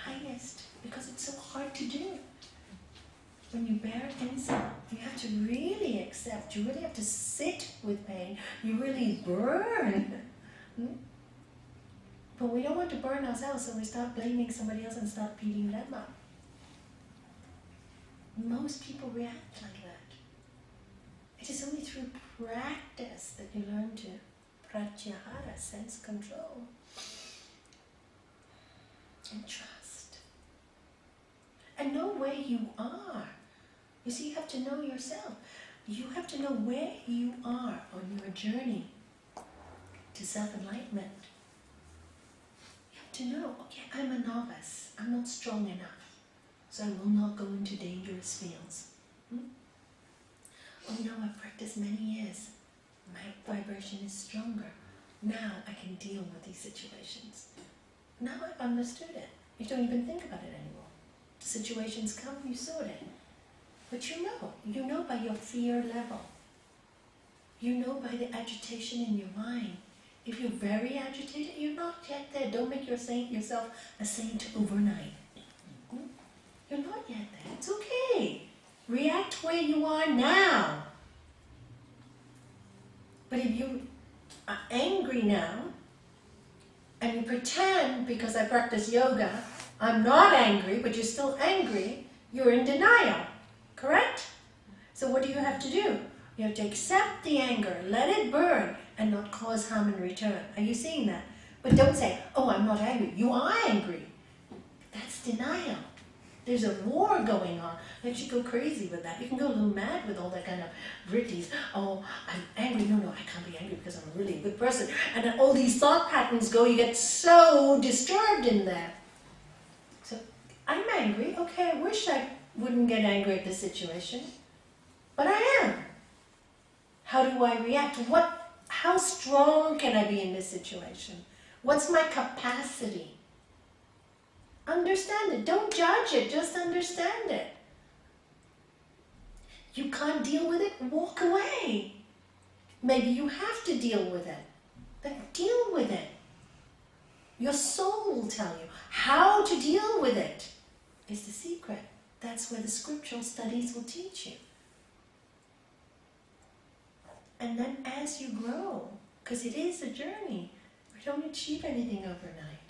highest, because it's so hard to do. When you bear insult, you have to really accept, you really have to sit with pain, you really burn. But we don't want to burn ourselves, so we start blaming somebody else and start beating them up. Most people react like that. It is only through practice that you learn to pratyahara, sense control, and trust. And know where you are. You see, you have to know yourself. You have to know where you are on your journey to self-enlightenment. You have to know, okay, I'm a novice. I'm not strong enough, so I will not go into dangerous fields. Oh no, I've practiced many years. My vibration is stronger. Now I can deal with these situations. Now I've understood it. You don't even think about it anymore. The situations come, you sort it. But you know by your fear level. You know by the agitation in your mind. If you're very agitated, you're not yet there. Don't make yourself a saint overnight. You're not yet there. It's okay. React where you are now. But if you are angry now, and you pretend, because I practice yoga, I'm not angry, but you're still angry, you're in denial. Correct? So what do you have to do? You have to accept the anger, let it burn, and not cause harm in return. Are you seeing that? But don't say, oh, I'm not angry. You are angry. That's denial. There's a war going on. You should go crazy with that. You can go a little mad with all that kind of vrittis. Oh, I'm angry. No, I can't be angry because I'm a really good person. And then all these thought patterns go, you get so disturbed in there. So, I'm angry. Okay, I wish I wouldn't get angry at this situation. But I am. How do I react? How strong can I be in this situation? What's my capacity? Understand it. Don't judge it. Just understand it. You can't deal with it, walk away. Maybe you have to deal with it. Then deal with it. Your soul will tell you how to deal with it. Is the secret. That's where the scriptural studies will teach you. And then as you grow, because it is a journey, we don't achieve anything overnight.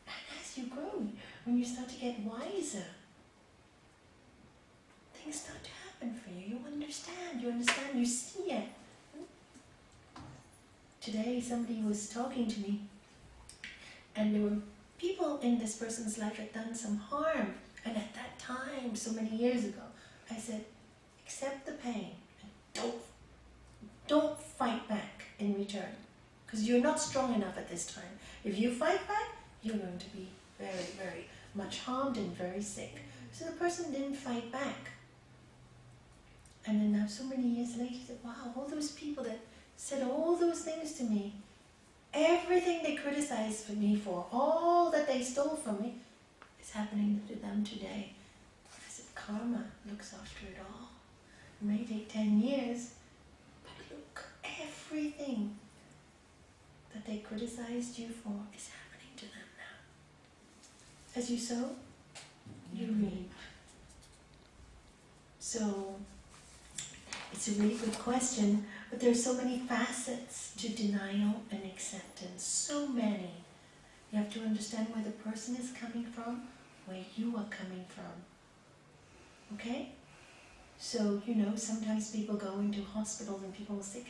And as you grow, when you start to get wiser, things start to happen for you. You understand, you see it. Today somebody was talking to me, and there were people in this person's life had done some harm. And at that time, so many years ago, I said, accept the pain and don't fight back in return. Because you're not strong enough at this time. If you fight back, you're going to be very, very much harmed and very sick. So the person didn't fight back. And then now so many years later, he said, wow, all those people that said all those things to me, everything they criticized me for, all that they stole from me, is happening to them today. I said, karma looks after it all. It may take 10 years, but look, everything that they criticized you for is happening to them now. As you sow, you reap. So, it's a really good question, but there are so many facets to denial and acceptance. So many. You have to understand where the person is coming from, where you are coming from. Okay? So, sometimes people go into hospitals and people are sick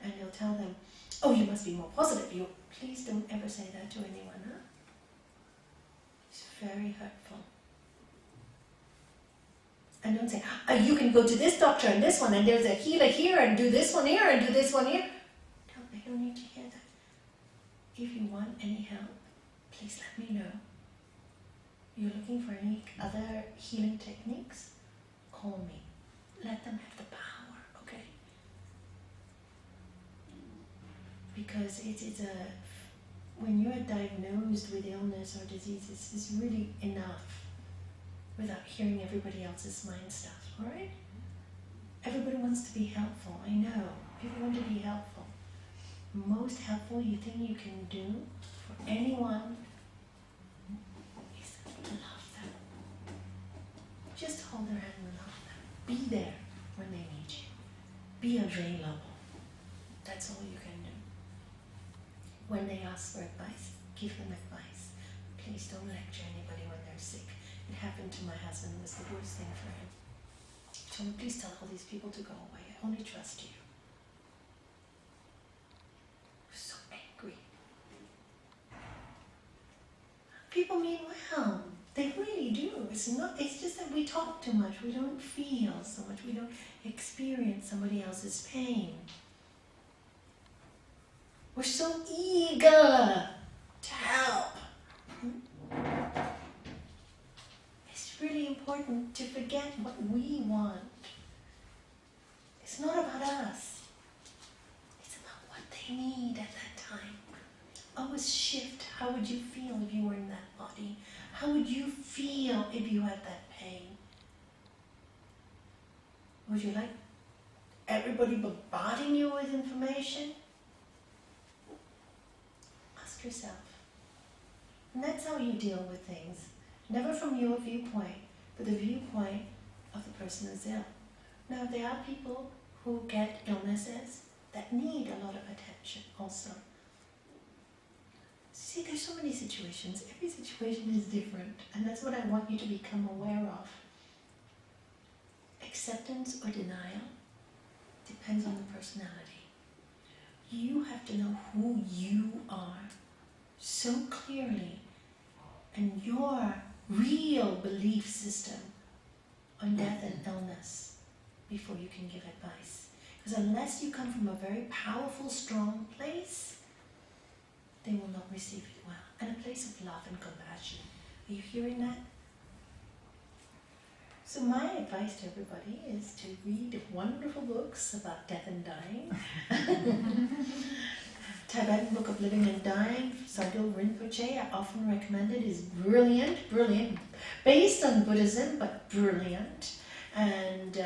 and they'll tell them, oh, you must be more positive. Please don't ever say that to anyone, huh? It's very hurtful. And don't say, oh, you can go to this doctor and this one, and there's a healer here, and do this one here, and do this one here. No, they don't need to hear that. If you want any help, please let me know. You're looking for any other healing techniques? Call me. Let them have the power, okay? Because when you're diagnosed with illness or disease, it's really enough without hearing everybody else's mind stuff, alright? Everybody wants to be helpful, I know. People want to be helpful. Most helpful you think you can do for anyone is to love them. Just hold their hand and love them. Be there when they need you. Be available. That's all you can do. When they ask for advice, give them advice. Please don't lecture anybody when they're sick. It happened to my husband. It was the worst thing for him. He told me, please tell all these people to go away. I only trust you. I was so angry. People mean well. They really do. It's just that we talk too much. We don't feel so much. We don't experience somebody else's pain. We're so eager to help. It's really important to forget what we want. It's not about us. It's about what they need at that time. Always shift. How would you feel if you were in that body? How would you feel if you had that pain? Would you like everybody bombarding you with information? Ask yourself. And that's how you deal with things. Never from your viewpoint, but the viewpoint of the person who's ill. Now, there are people who get illnesses that need a lot of attention also. See, there's so many situations. Every situation is different, and that's what I want you to become aware of. Acceptance or denial depends on the personality. You have to know who you are so clearly, and your real belief system on death and illness before you can give advice. Because unless you come from a very powerful, strong place, they will not receive it well. And a place of love and compassion. Are you hearing that? So my advice to everybody is to read wonderful books about death and dying. Tibetan Book of Living and Dying, Sadhu Rinpoche, I often recommend it. Is brilliant, based on Buddhism, but brilliant. And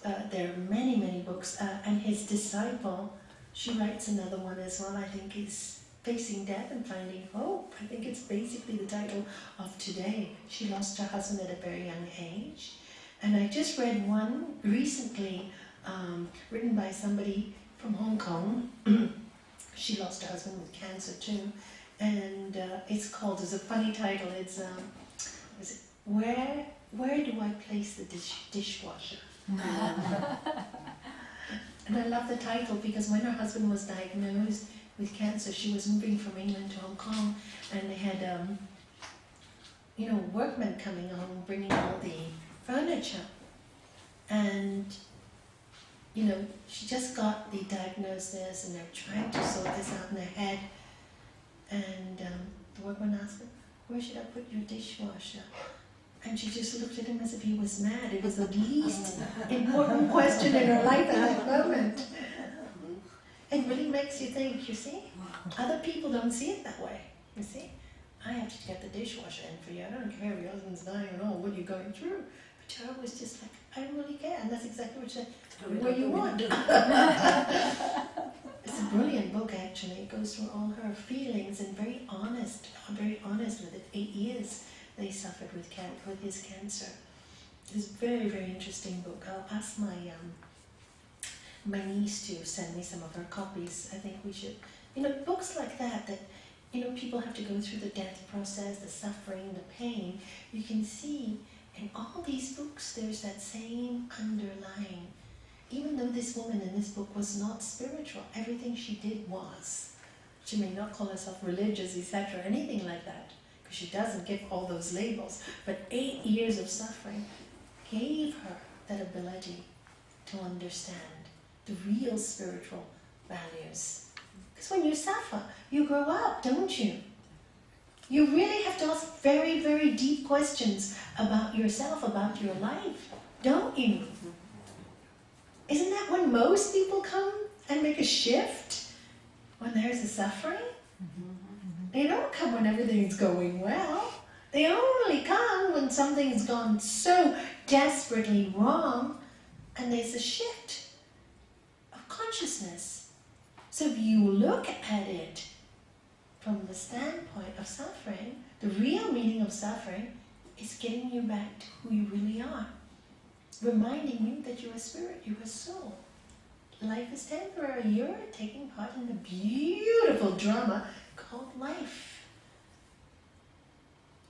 there are many, many books. And his disciple, she writes another one as well, I think is Facing Death and Finding Hope. I think it's basically the title of today. She lost her husband at a very young age. And I just read one recently, written by somebody from Hong Kong. She lost her husband with cancer too. And it's called, it's a funny title, it's is it, Where Do I Place the Dishwasher? And I love the title because when her husband was diagnosed with cancer, she was moving from England to Hong Kong, and they had, workmen coming home bringing all the furniture. And, she just got the diagnosis, and they're trying to sort this out in their head. And the workman asked her, "Where should I put your dishwasher?" And she just looked at him as if he was mad. It was the least important question in her life at that moment. It really makes you think, you see? Other people don't see it that way, you see? I have to get the dishwasher in for you. I don't care if your husband's dying or not, what you're going through. But her was just like, I don't really care. And that's exactly what she said, where you want. It's a brilliant book, actually. It goes through all her feelings and very honest with it. 8 years they suffered with his cancer. It's a very, very interesting book. I'll ask my niece to send me some of her copies. I think we should, books like that, people have to go through the death process, the suffering, the pain. You can see in all these books there's that same underlying. Even though this woman in this book was not spiritual, everything she did was. She may not call herself religious, etc., anything like that, because she doesn't give all those labels. But 8 years of suffering gave her that ability to understand the real spiritual values. Because when you suffer, you grow up, don't you? You really have to ask very, very deep questions about yourself, about your life, don't you? Isn't that when most people come and make a shift? When there's a suffering? They don't come when everything's going well. They only come when something's gone so desperately wrong and there's a shift of consciousness. So if you look at it from the standpoint of suffering, the real meaning of suffering is getting you back to who you really are. Reminding you that you're a spirit, you're a soul. Life is temporary. You're taking part in a beautiful drama called life.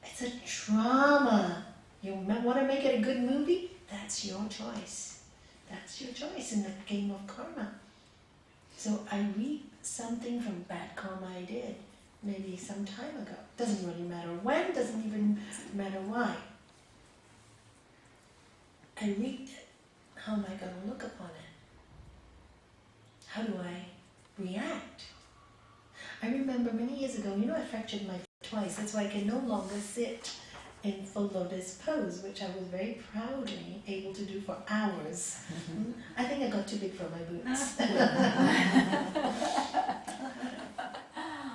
It's a drama. You want to make it a good movie? That's your choice. That's your choice in the game of karma. So I reap something from bad karma I did, maybe some time ago. Doesn't really matter when, doesn't even matter why. I reaped it. How am I going to look upon it? How do I react? I remember many years ago, I fractured my foot twice. That's why I can no longer sit in full lotus pose, which I was very proudly able to do for hours. I think I got too big for my boots.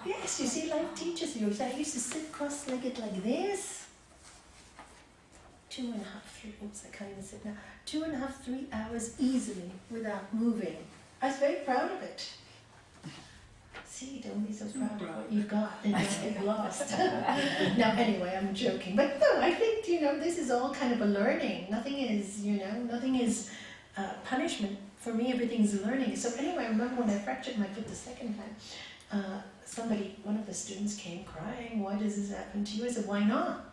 Yes, you see, life teaches you. I used to sit cross-legged like this. 2.5, 3, oops, I can't even sit now. 2.5, 3 hours easily without moving. I was very proud of it. See, don't be so proud of what you've got and don't get lost. Now, anyway, I'm joking. But no, I think, this is all kind of a learning. Nothing is punishment. For me, everything's learning. So anyway, I remember when I fractured my foot the second time, one of the students came crying, "Why does this happen to you?" I said, "Why not?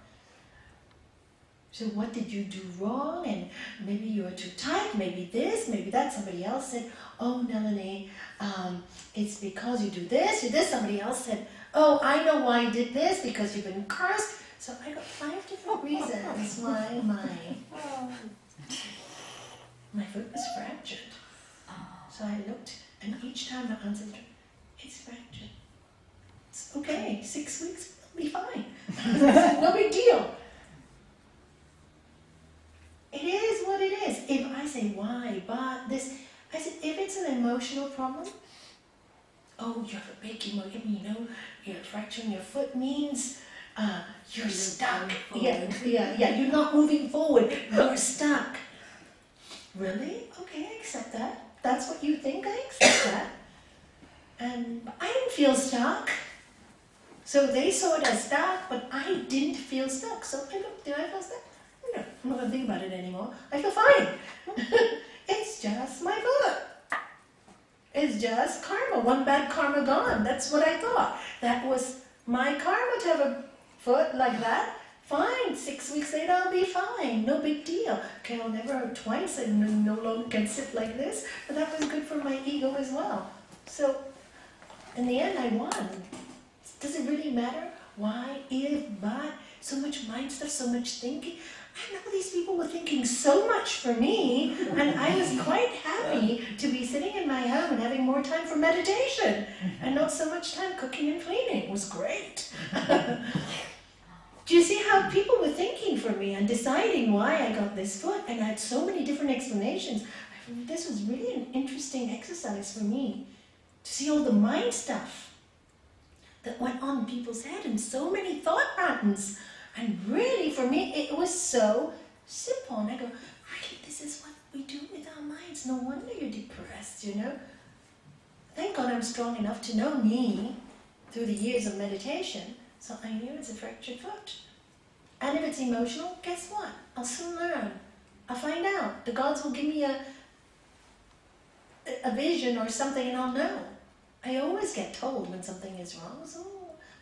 So what did you do wrong? And maybe you were too tight, maybe this, maybe that." Somebody else said, "Oh, Nalanie, it's because you do this, you this." Somebody else said, "Oh, I know why you did this, because you've been cursed." So I got 5 different reasons why my foot was fractured. So I looked, and each time I answered, "It's fractured. It's okay, 6 weeks, it'll be fine." No big deal. It is what it is. If I say, "Why, but this," I said, if it's an emotional problem, oh, you have a big emotion, you're fracturing your foot means you're stuck. Yeah, you're not moving forward, you're stuck. Really? Okay, I accept that. That's what you think, I accept that. And I didn't feel stuck. So they saw it as stuck, but I didn't feel stuck. So I look, did I feel stuck? No, I'm not going to think about it anymore. I feel fine. It's just my foot. It's just karma. One bad karma gone. That's what I thought. That was my karma to have a foot like that. Fine. 6 weeks later, I'll be fine. No big deal. Okay, I'll never hurt twice. I no longer can sit like this. But that was good for my ego as well. So in the end, I won. Does it really matter? Why, if, but, so much mind stuff, so much thinking. I know these people were thinking so much for me, and I was quite happy to be sitting in my home and having more time for meditation, and not so much time cooking and cleaning. It was great. Do you see how people were thinking for me and deciding why I got this foot? And I had so many different explanations. This was really an interesting exercise for me, to see all the mind stuff that went on in people's head and so many thought patterns. And really, for me, it was so simple. And I go, really, this is what we do with our minds. No wonder you're depressed, you know. Thank God I'm strong enough to know me through the years of meditation. So I knew it's a fractured foot. And if it's emotional, guess what? I'll soon learn. I'll find out. The gods will give me a vision or something, and I'll know. I always get told when something is wrong, so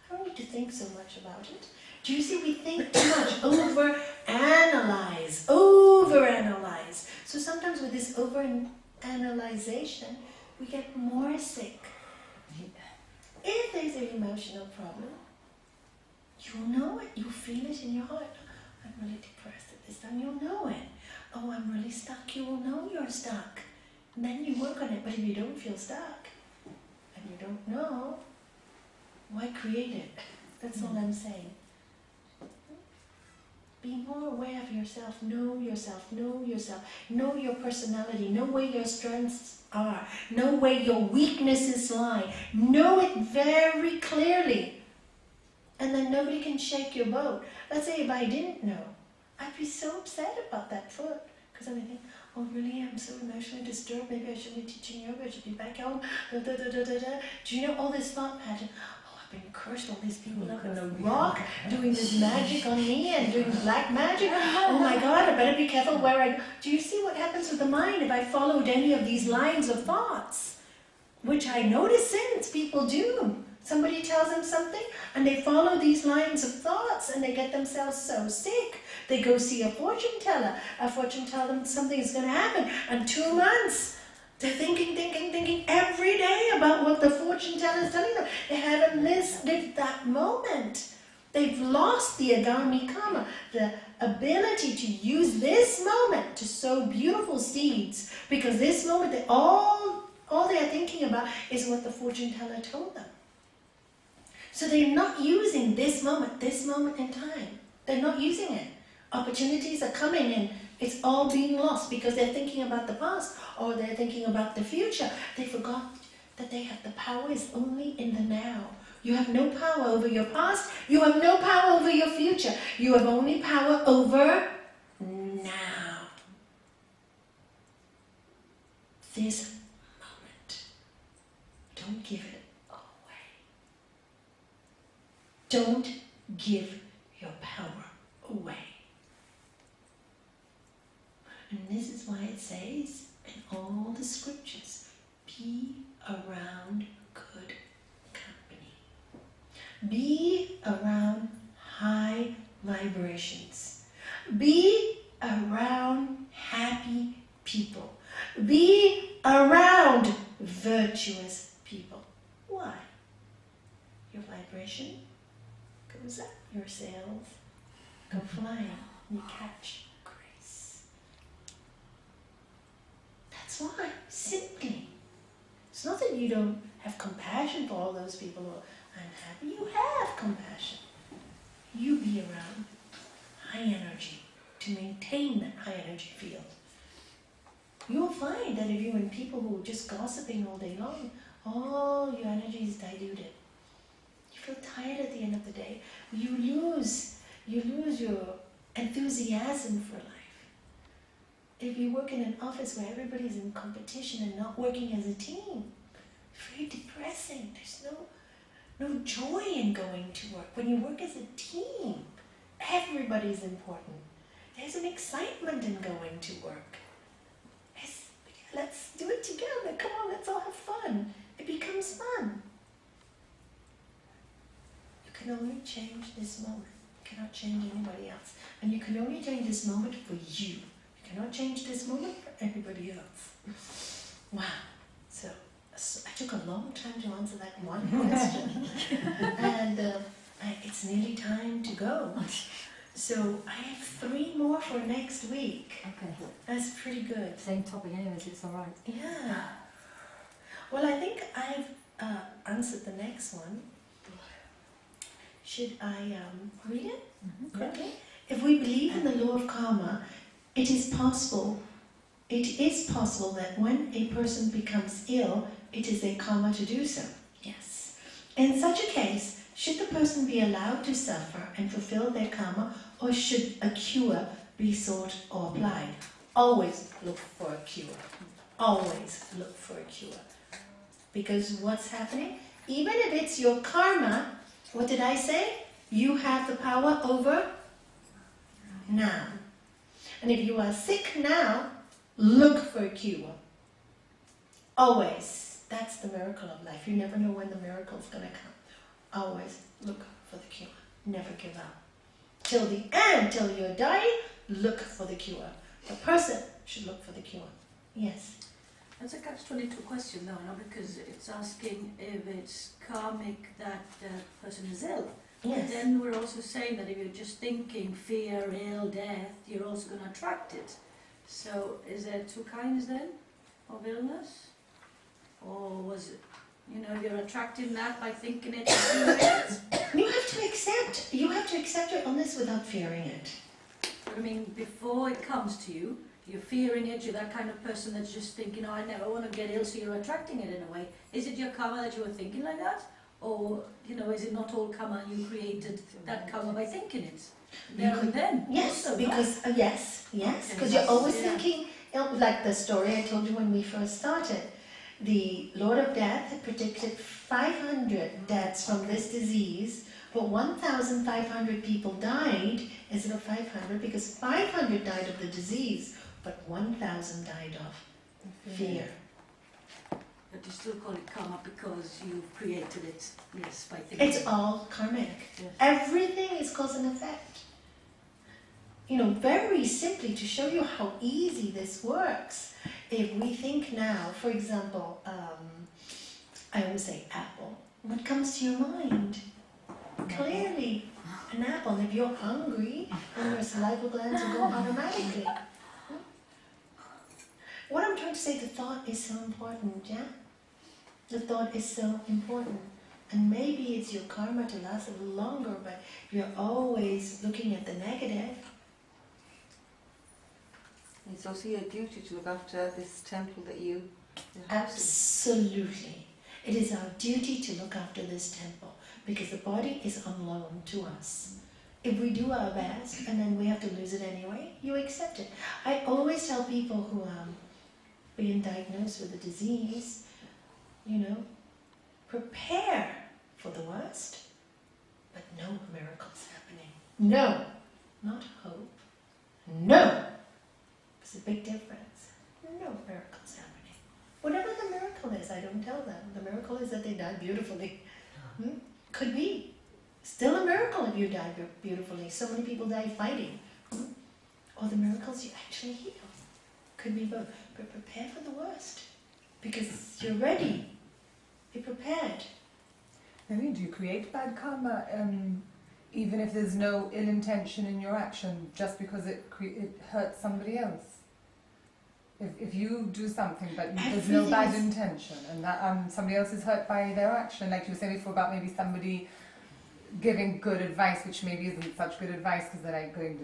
I don't need to think so much about it. Do you see, we think too much, overanalyze. So sometimes with this overanalyzation, we get more sick. If there's an emotional problem, you'll know it, you'll feel it in your heart. I'm really depressed at this time, you'll know it. Oh, I'm really stuck, you will know you're stuck. And then you work on it, but if you don't feel stuck, and you don't know, why create it? That's all I'm saying. Be more aware of yourself, know yourself, know yourself, know your personality, know where your strengths are, know where your weaknesses lie, know it very clearly. And then nobody can shake your boat. Let's say if I didn't know, I'd be so upset about that foot, because I would think, oh really, I'm so emotionally disturbed, maybe I shouldn't be teaching yoga, I should be back home, Do you know all this thought pattern? Oh, I've been cursed, all these people up in the rock, doing this magic on me and doing black magic. Oh my God, I better be careful where I go. Do you see what happens with the mind if I followed any of these lines of thoughts? Which I notice since people do. Somebody tells them something and they follow these lines of thoughts and they get themselves so sick. They go see a fortune teller. A fortune tells them something is going to happen. And 2 months, they're thinking every day about what the fortune teller is telling them. They haven't lived that moment. They've lost the agami karma, the ability to use this moment to sow beautiful seeds. Because this moment, all they're thinking about is what the fortune teller told them. So they're not using this moment in time. They're not using it. Opportunities are coming and it's all being lost because they're thinking about the past or they're thinking about the future. They forgot that they have the power is only in the now. You have no power over your past. You have no power over your future. You have only power over now. This moment. Don't give it. Don't give your power away. And this is why it says in all the scriptures, be around good company. Be around high vibrations. Be around happy people. Be around virtuous people. Why? Your vibration goes up, your sails go flying, you catch grace. That's why, simply. It's not that you don't have compassion for all those people who are unhappy. You have compassion. You be around high energy to maintain that high energy field. You'll find that if you're in people who are just gossiping all day long, all your energy is diluted. You feel tired at the end of the day. You lose your enthusiasm for life. if you work in an office where everybody's in competition and not working as a team, very depressing. There's no joy in going to work. When you work as a team, everybody's important. There's an excitement in going to work. Let's do it together. Come on, let's all have fun. It becomes fun. You can only change this moment. You cannot change anybody else. And you can only change this moment for you. You cannot change this moment for everybody else. Wow. So I took a long time to answer that one question. And it's nearly time to go. So I have 3 more for next week. Okay. That's pretty good. Same topic anyways, it's alright. Yeah. Well, I think I've answered the next one. Should I read it quickly? If we believe in the law of karma, it is possible that when a person becomes ill, it is their karma to do so. Yes. In such a case, should the person be allowed to suffer and fulfill their karma, or should a cure be sought or applied? Always look for a cure. Always look for a cure. Because what's happening? Even if it's your karma, what did I say? You have the power over now. And if you are sick now, look for a cure. Always. That's the miracle of life. You never know when the miracle's going to come. Always look for the cure. Never give up. Till the end, till you're dying, look for the cure. The person should look for the cure. Yes. That's a catch-22 question though, no? Because it's asking if it's karmic that the person is ill. Yes. But then we're also saying that if you're just thinking fear, ill, death, you're also going to attract it. So is there 2 kinds then of illness? Or was it, you're attracting that by thinking it and feeling it? You have to accept your illness without fearing it. But I mean, before it comes to you, you're fearing it, you're that kind of person that's just thinking, oh, I never want to get ill, so you're attracting it in a way. Is it your karma that you were thinking like that? Or, is it not all karma and you created that karma by thinking it? There and then? Yes, also, because, yes, because you're always thinking, like the story I told you when we first started. The Lord of Death had predicted 500 deaths from this disease, but 1,500 people died instead of 500 because 500 died of the disease, but 1,000 died of fear. But you still call it karma because you've created it, yes, by thinking. It's all karmic. Yes. Everything is cause and effect. Very simply to show you how easy this works. If we think now, for example, I always say apple. What comes to your mind? Clearly, an apple. If you're hungry, then your saliva glands will go automatically. What I'm trying to say, the thought is so important, yeah? The thought is so important. And maybe it's your karma to last a little longer, but you're always looking at the negative. It's also your duty to look after this temple that you... Absolutely. It is our duty to look after this temple because the body is on loan to us. If we do our best and then we have to lose it anyway, you accept it. I always tell people who are being diagnosed with a disease, prepare for the worst, but no miracles happening. No, not hope. No. There's a big difference. No miracles happening. Whatever the miracle is, I don't tell them. The miracle is that they died beautifully. Could be. Still a miracle if you die beautifully. So many people die fighting. Or the miracles you actually heal. Could be both. But prepare for the worst. Because you're ready. Be prepared. Maybe do you create bad karma even if there's no ill intention in your action, just because it hurts somebody else? If you do something but there's no bad intention and that somebody else is hurt by their action, like you were saying before about maybe somebody giving good advice which maybe isn't such good advice because they're like going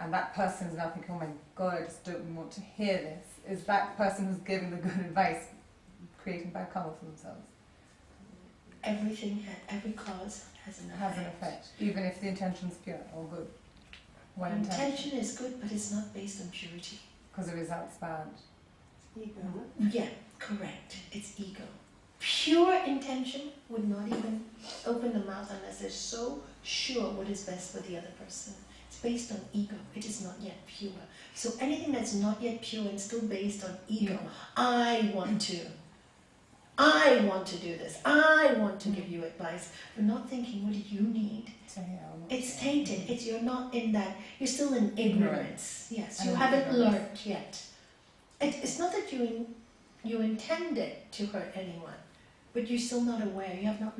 and that person's now thinking, oh my god, I just don't want to hear this. Is that person who's giving the good advice creating bad karma for themselves? Every cause has an effect. Even if the intention's pure or good. Intention is good, but it's not based on purity. because the result's bad. Ego. Yeah, correct. It's ego. Pure intention would not even open the mouth unless they're so sure what is best for the other person. It's based on ego. It is not yet pure. So anything that's not yet pure and still based on ego, I want to do this. I want to give you advice. We're not thinking, what do you need? So, yeah, It's tainted. It's you're not in that. You're still in ignorance. Yes, you And haven't ignorance. learned yet. It's not that you intended to hurt anyone, but you're still not aware. You have not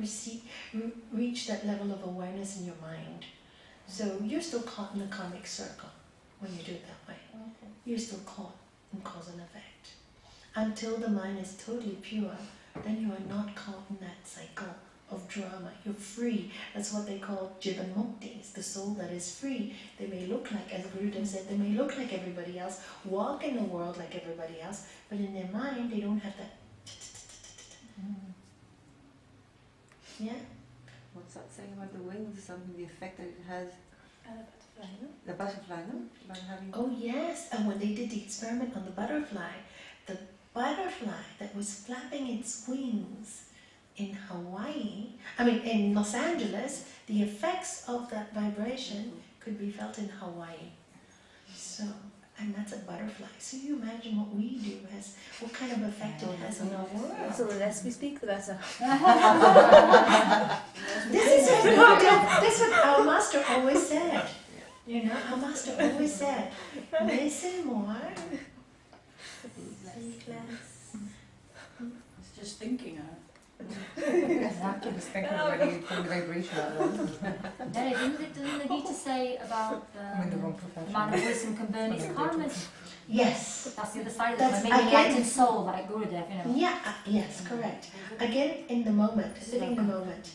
reached that level of awareness in your mind. So you're still caught in the karmic circle when you do it that way. You're still caught in cause and effect. Until the mind is totally pure, then you are not caught in that cycle of drama. You're free. That's what they call Jivan Mukti. It's the soul that is free. They may look like, as Gurudev said, they may look like everybody else, walk in the world like everybody else, but in their mind they don't have that. Yeah? What's that saying about the wings? Something, the effect that it has. Butterfly, no? The butterfly, no? About having. Oh yes, and when they did the experiment on the butterfly that was flapping its wings in Hawaii, in Los Angeles, the effects of that vibration could be felt in Hawaii. So, and that's a butterfly. So you imagine what we do what kind of effect it has on our world. So the less we speak, the better. This is what our master always said. You know, our master always said, listen more, speak less. It's just thinking. Exactly. Just thinking already, you put the vibration out there. No, didn't the Gita say about I'm in the wrong the profession. man of wisdom can burn his karma? Yes. That's the other side of That's it. Maybe again- enlightened soul like Gurudev, you know. Yeah, yes, correct. Again, in the moment, living in the moment.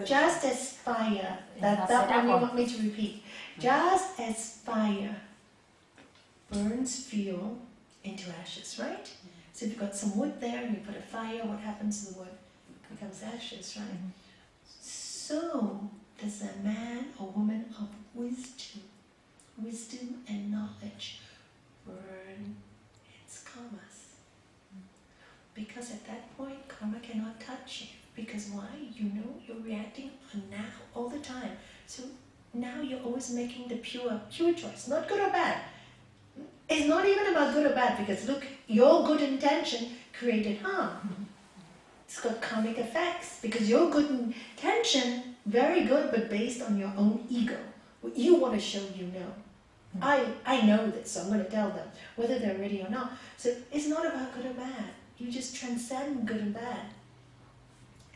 Just as fire, that one you want me to repeat. Just as fire burns fuel into ashes, right? So if you've got some wood there and you put a fire, what happens to the wood? It becomes ashes, right? So does a man or woman of wisdom and knowledge burn its karmas. Because at that point, karma cannot touch you. Because why? You know you're reacting on now all the time. So now you're always making the pure choice, not good or bad. It's not even about good or bad, because look, your good intention created harm. It's got karmic effects, because your good intention, very good, but based on your own ego. What you want to show, you know. I know this, so I'm going to tell them, whether they're ready or not. So it's not about good or bad. You just transcend good and bad.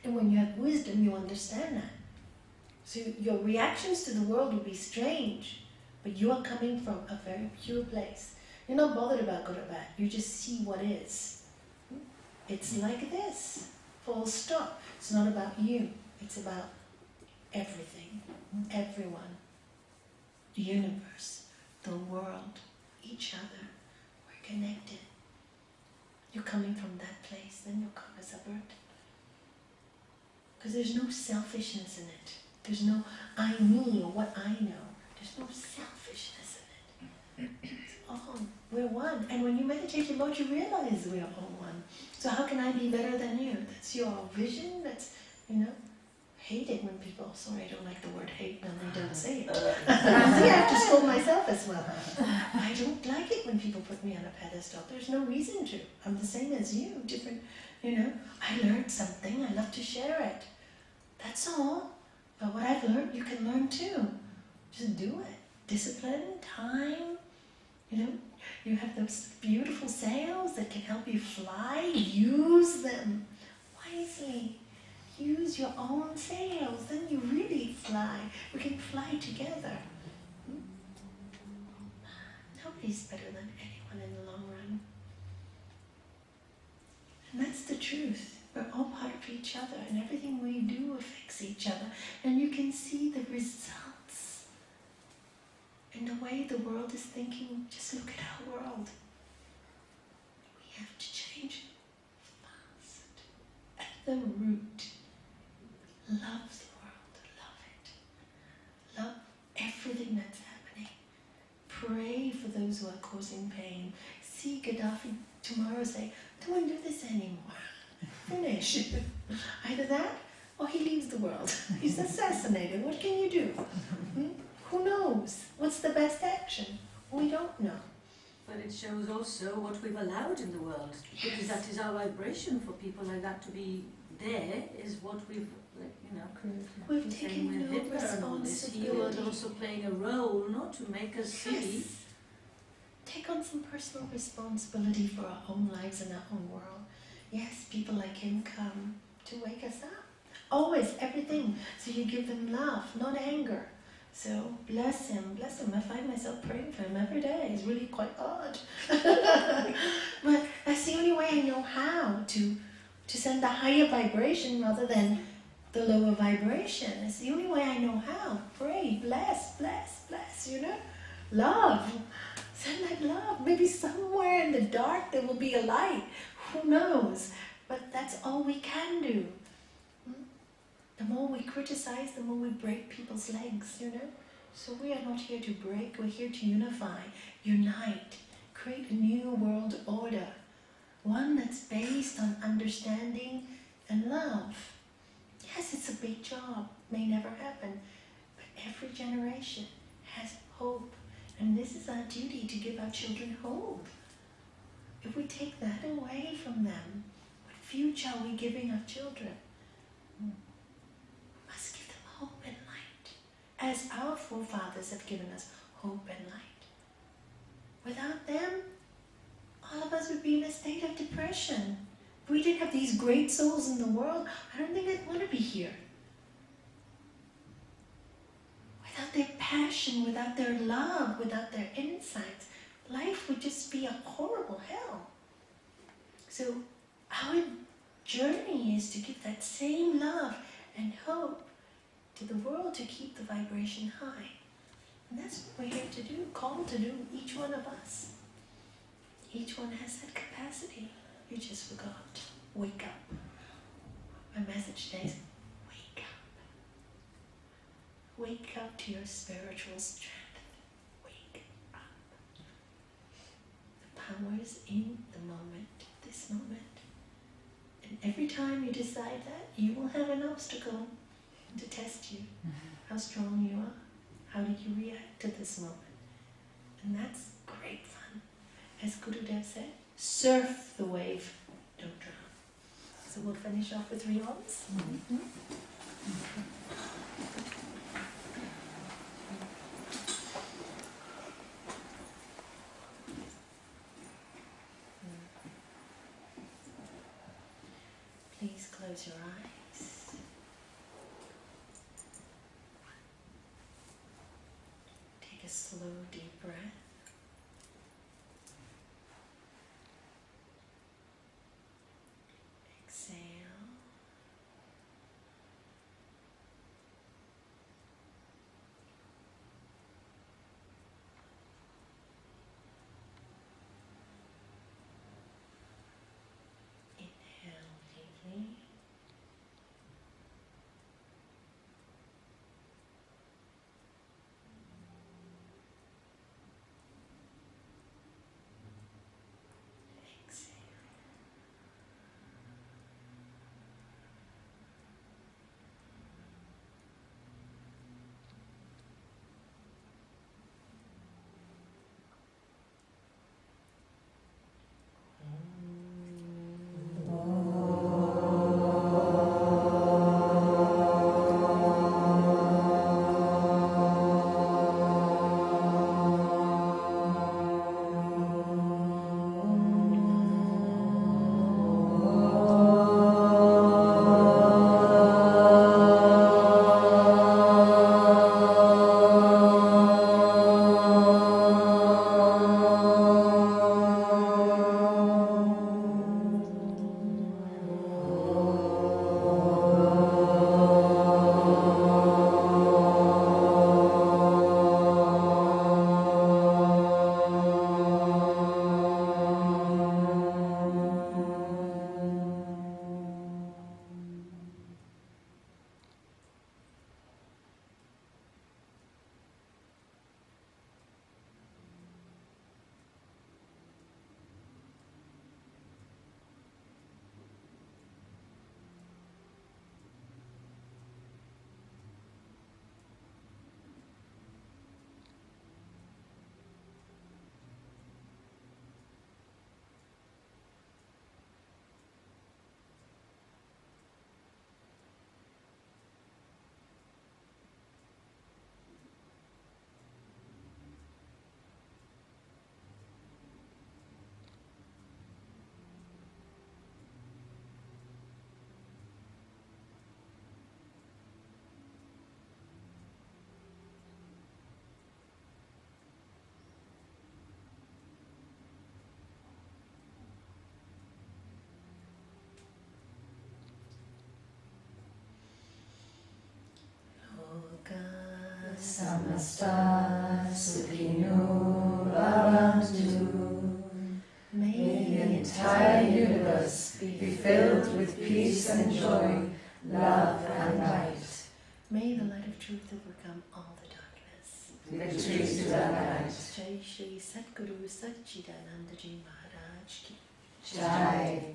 And when you have wisdom, you understand that. So your reactions to the world will be strange, but you are coming from a very pure place. You're not bothered about good or bad. You just see what is. It's like this. Full stop. It's not about you. It's about everything, everyone, the universe, the world, each other. We're connected. You're coming from that place, then your karmas are burnt. Because there's no selfishness in it. There's no I, me, or what I know. There's no selfishness in it. It's all, we're one. And when you meditate a lot, you realize we're all one. So how can I be better than you? That's your vision. That's, hate it when people, sorry, I don't like the word hate when they don't say it. See, I have to scold myself as well. I don't like it when people put me on a pedestal. There's no reason to. I'm the same as you, different, I learned something, I love to share it. That's all. But what I've learned, you can learn too. Just do it. Discipline, time, you have those beautiful sails that can help you fly. Use them wisely. Use your own sails, then you really fly. We can fly together. Nobody's better than anyone in the long run. And that's the truth. We're all part of each other, and everything we do affects each other. And you can see the results in the way the world is thinking. Just look at our world. We have to change it fast. At the root. Love the world, love it. Love everything that's happening. Pray for those who are causing pain. Gaddafi tomorrow say, I don't want to do this anymore. Finish. Either that or he leaves the world. He's assassinated. What can you do? Who knows? What's the best action? We don't know. But it shows also what we've allowed in the world. Because that is our vibration for people like that to be there, is what we've, like, you know, We've same taken with no Hitler and all this. He was responsibility. also playing a role, not to make us see. Yes. Take on some personal responsibility for our own lives and our own world. Yes, people like him come to wake us up. Always, everything. So you give them love, not anger. So bless him, bless him. I find myself praying for him every day. It's really quite hard. But that's the only way I know how to send the higher vibration rather than the lower vibration. It's the only way I know how. Pray, bless, bless, bless, you know? Love. Send that love. Maybe somewhere in the dark there will be a light. Who knows? But that's all we can do. The more we criticize, the more we break people's legs, you know? So we are not here to break, we're here to unify, unite, create a new world order. One that's based on understanding and love. Yes, it's a big job, may never happen, but every generation has hope. And this is our duty, to give our children hope. If we take that away from them, what future are we giving our children? Hope and light, as our forefathers have given us hope and light. Without them, all of us would be in a state of depression. If we didn't have these great souls in the world, I don't think I'd want to be here. Without their passion, without their love, without their insights, life would just be a horrible hell. So our journey is to give that same love and hope to the world, to keep the vibration high. And that's what we're here to do, called to do, each one of us. Each one has that capacity. You just forgot. Wake up. My message today is, wake up. Wake up to your spiritual strength. Wake up. The power is in the moment, this moment. And every time you decide that, you will have an obstacle to test you, how strong you are, how do you react to this moment. And that's great fun. As Gurudev said, surf the wave, don't drown. So we'll finish off with 3 Oms. Please close your eyes. A slow, deep breath. Exhale. Inhale deeply. samasta sukhino bhavantu. May the entire universe be filled with peace and joy, love and light. May the light of truth overcome all the darkness. Victory to the light. Jai Shri Satguru Satchidananda Ji Maharaj Ki Jai.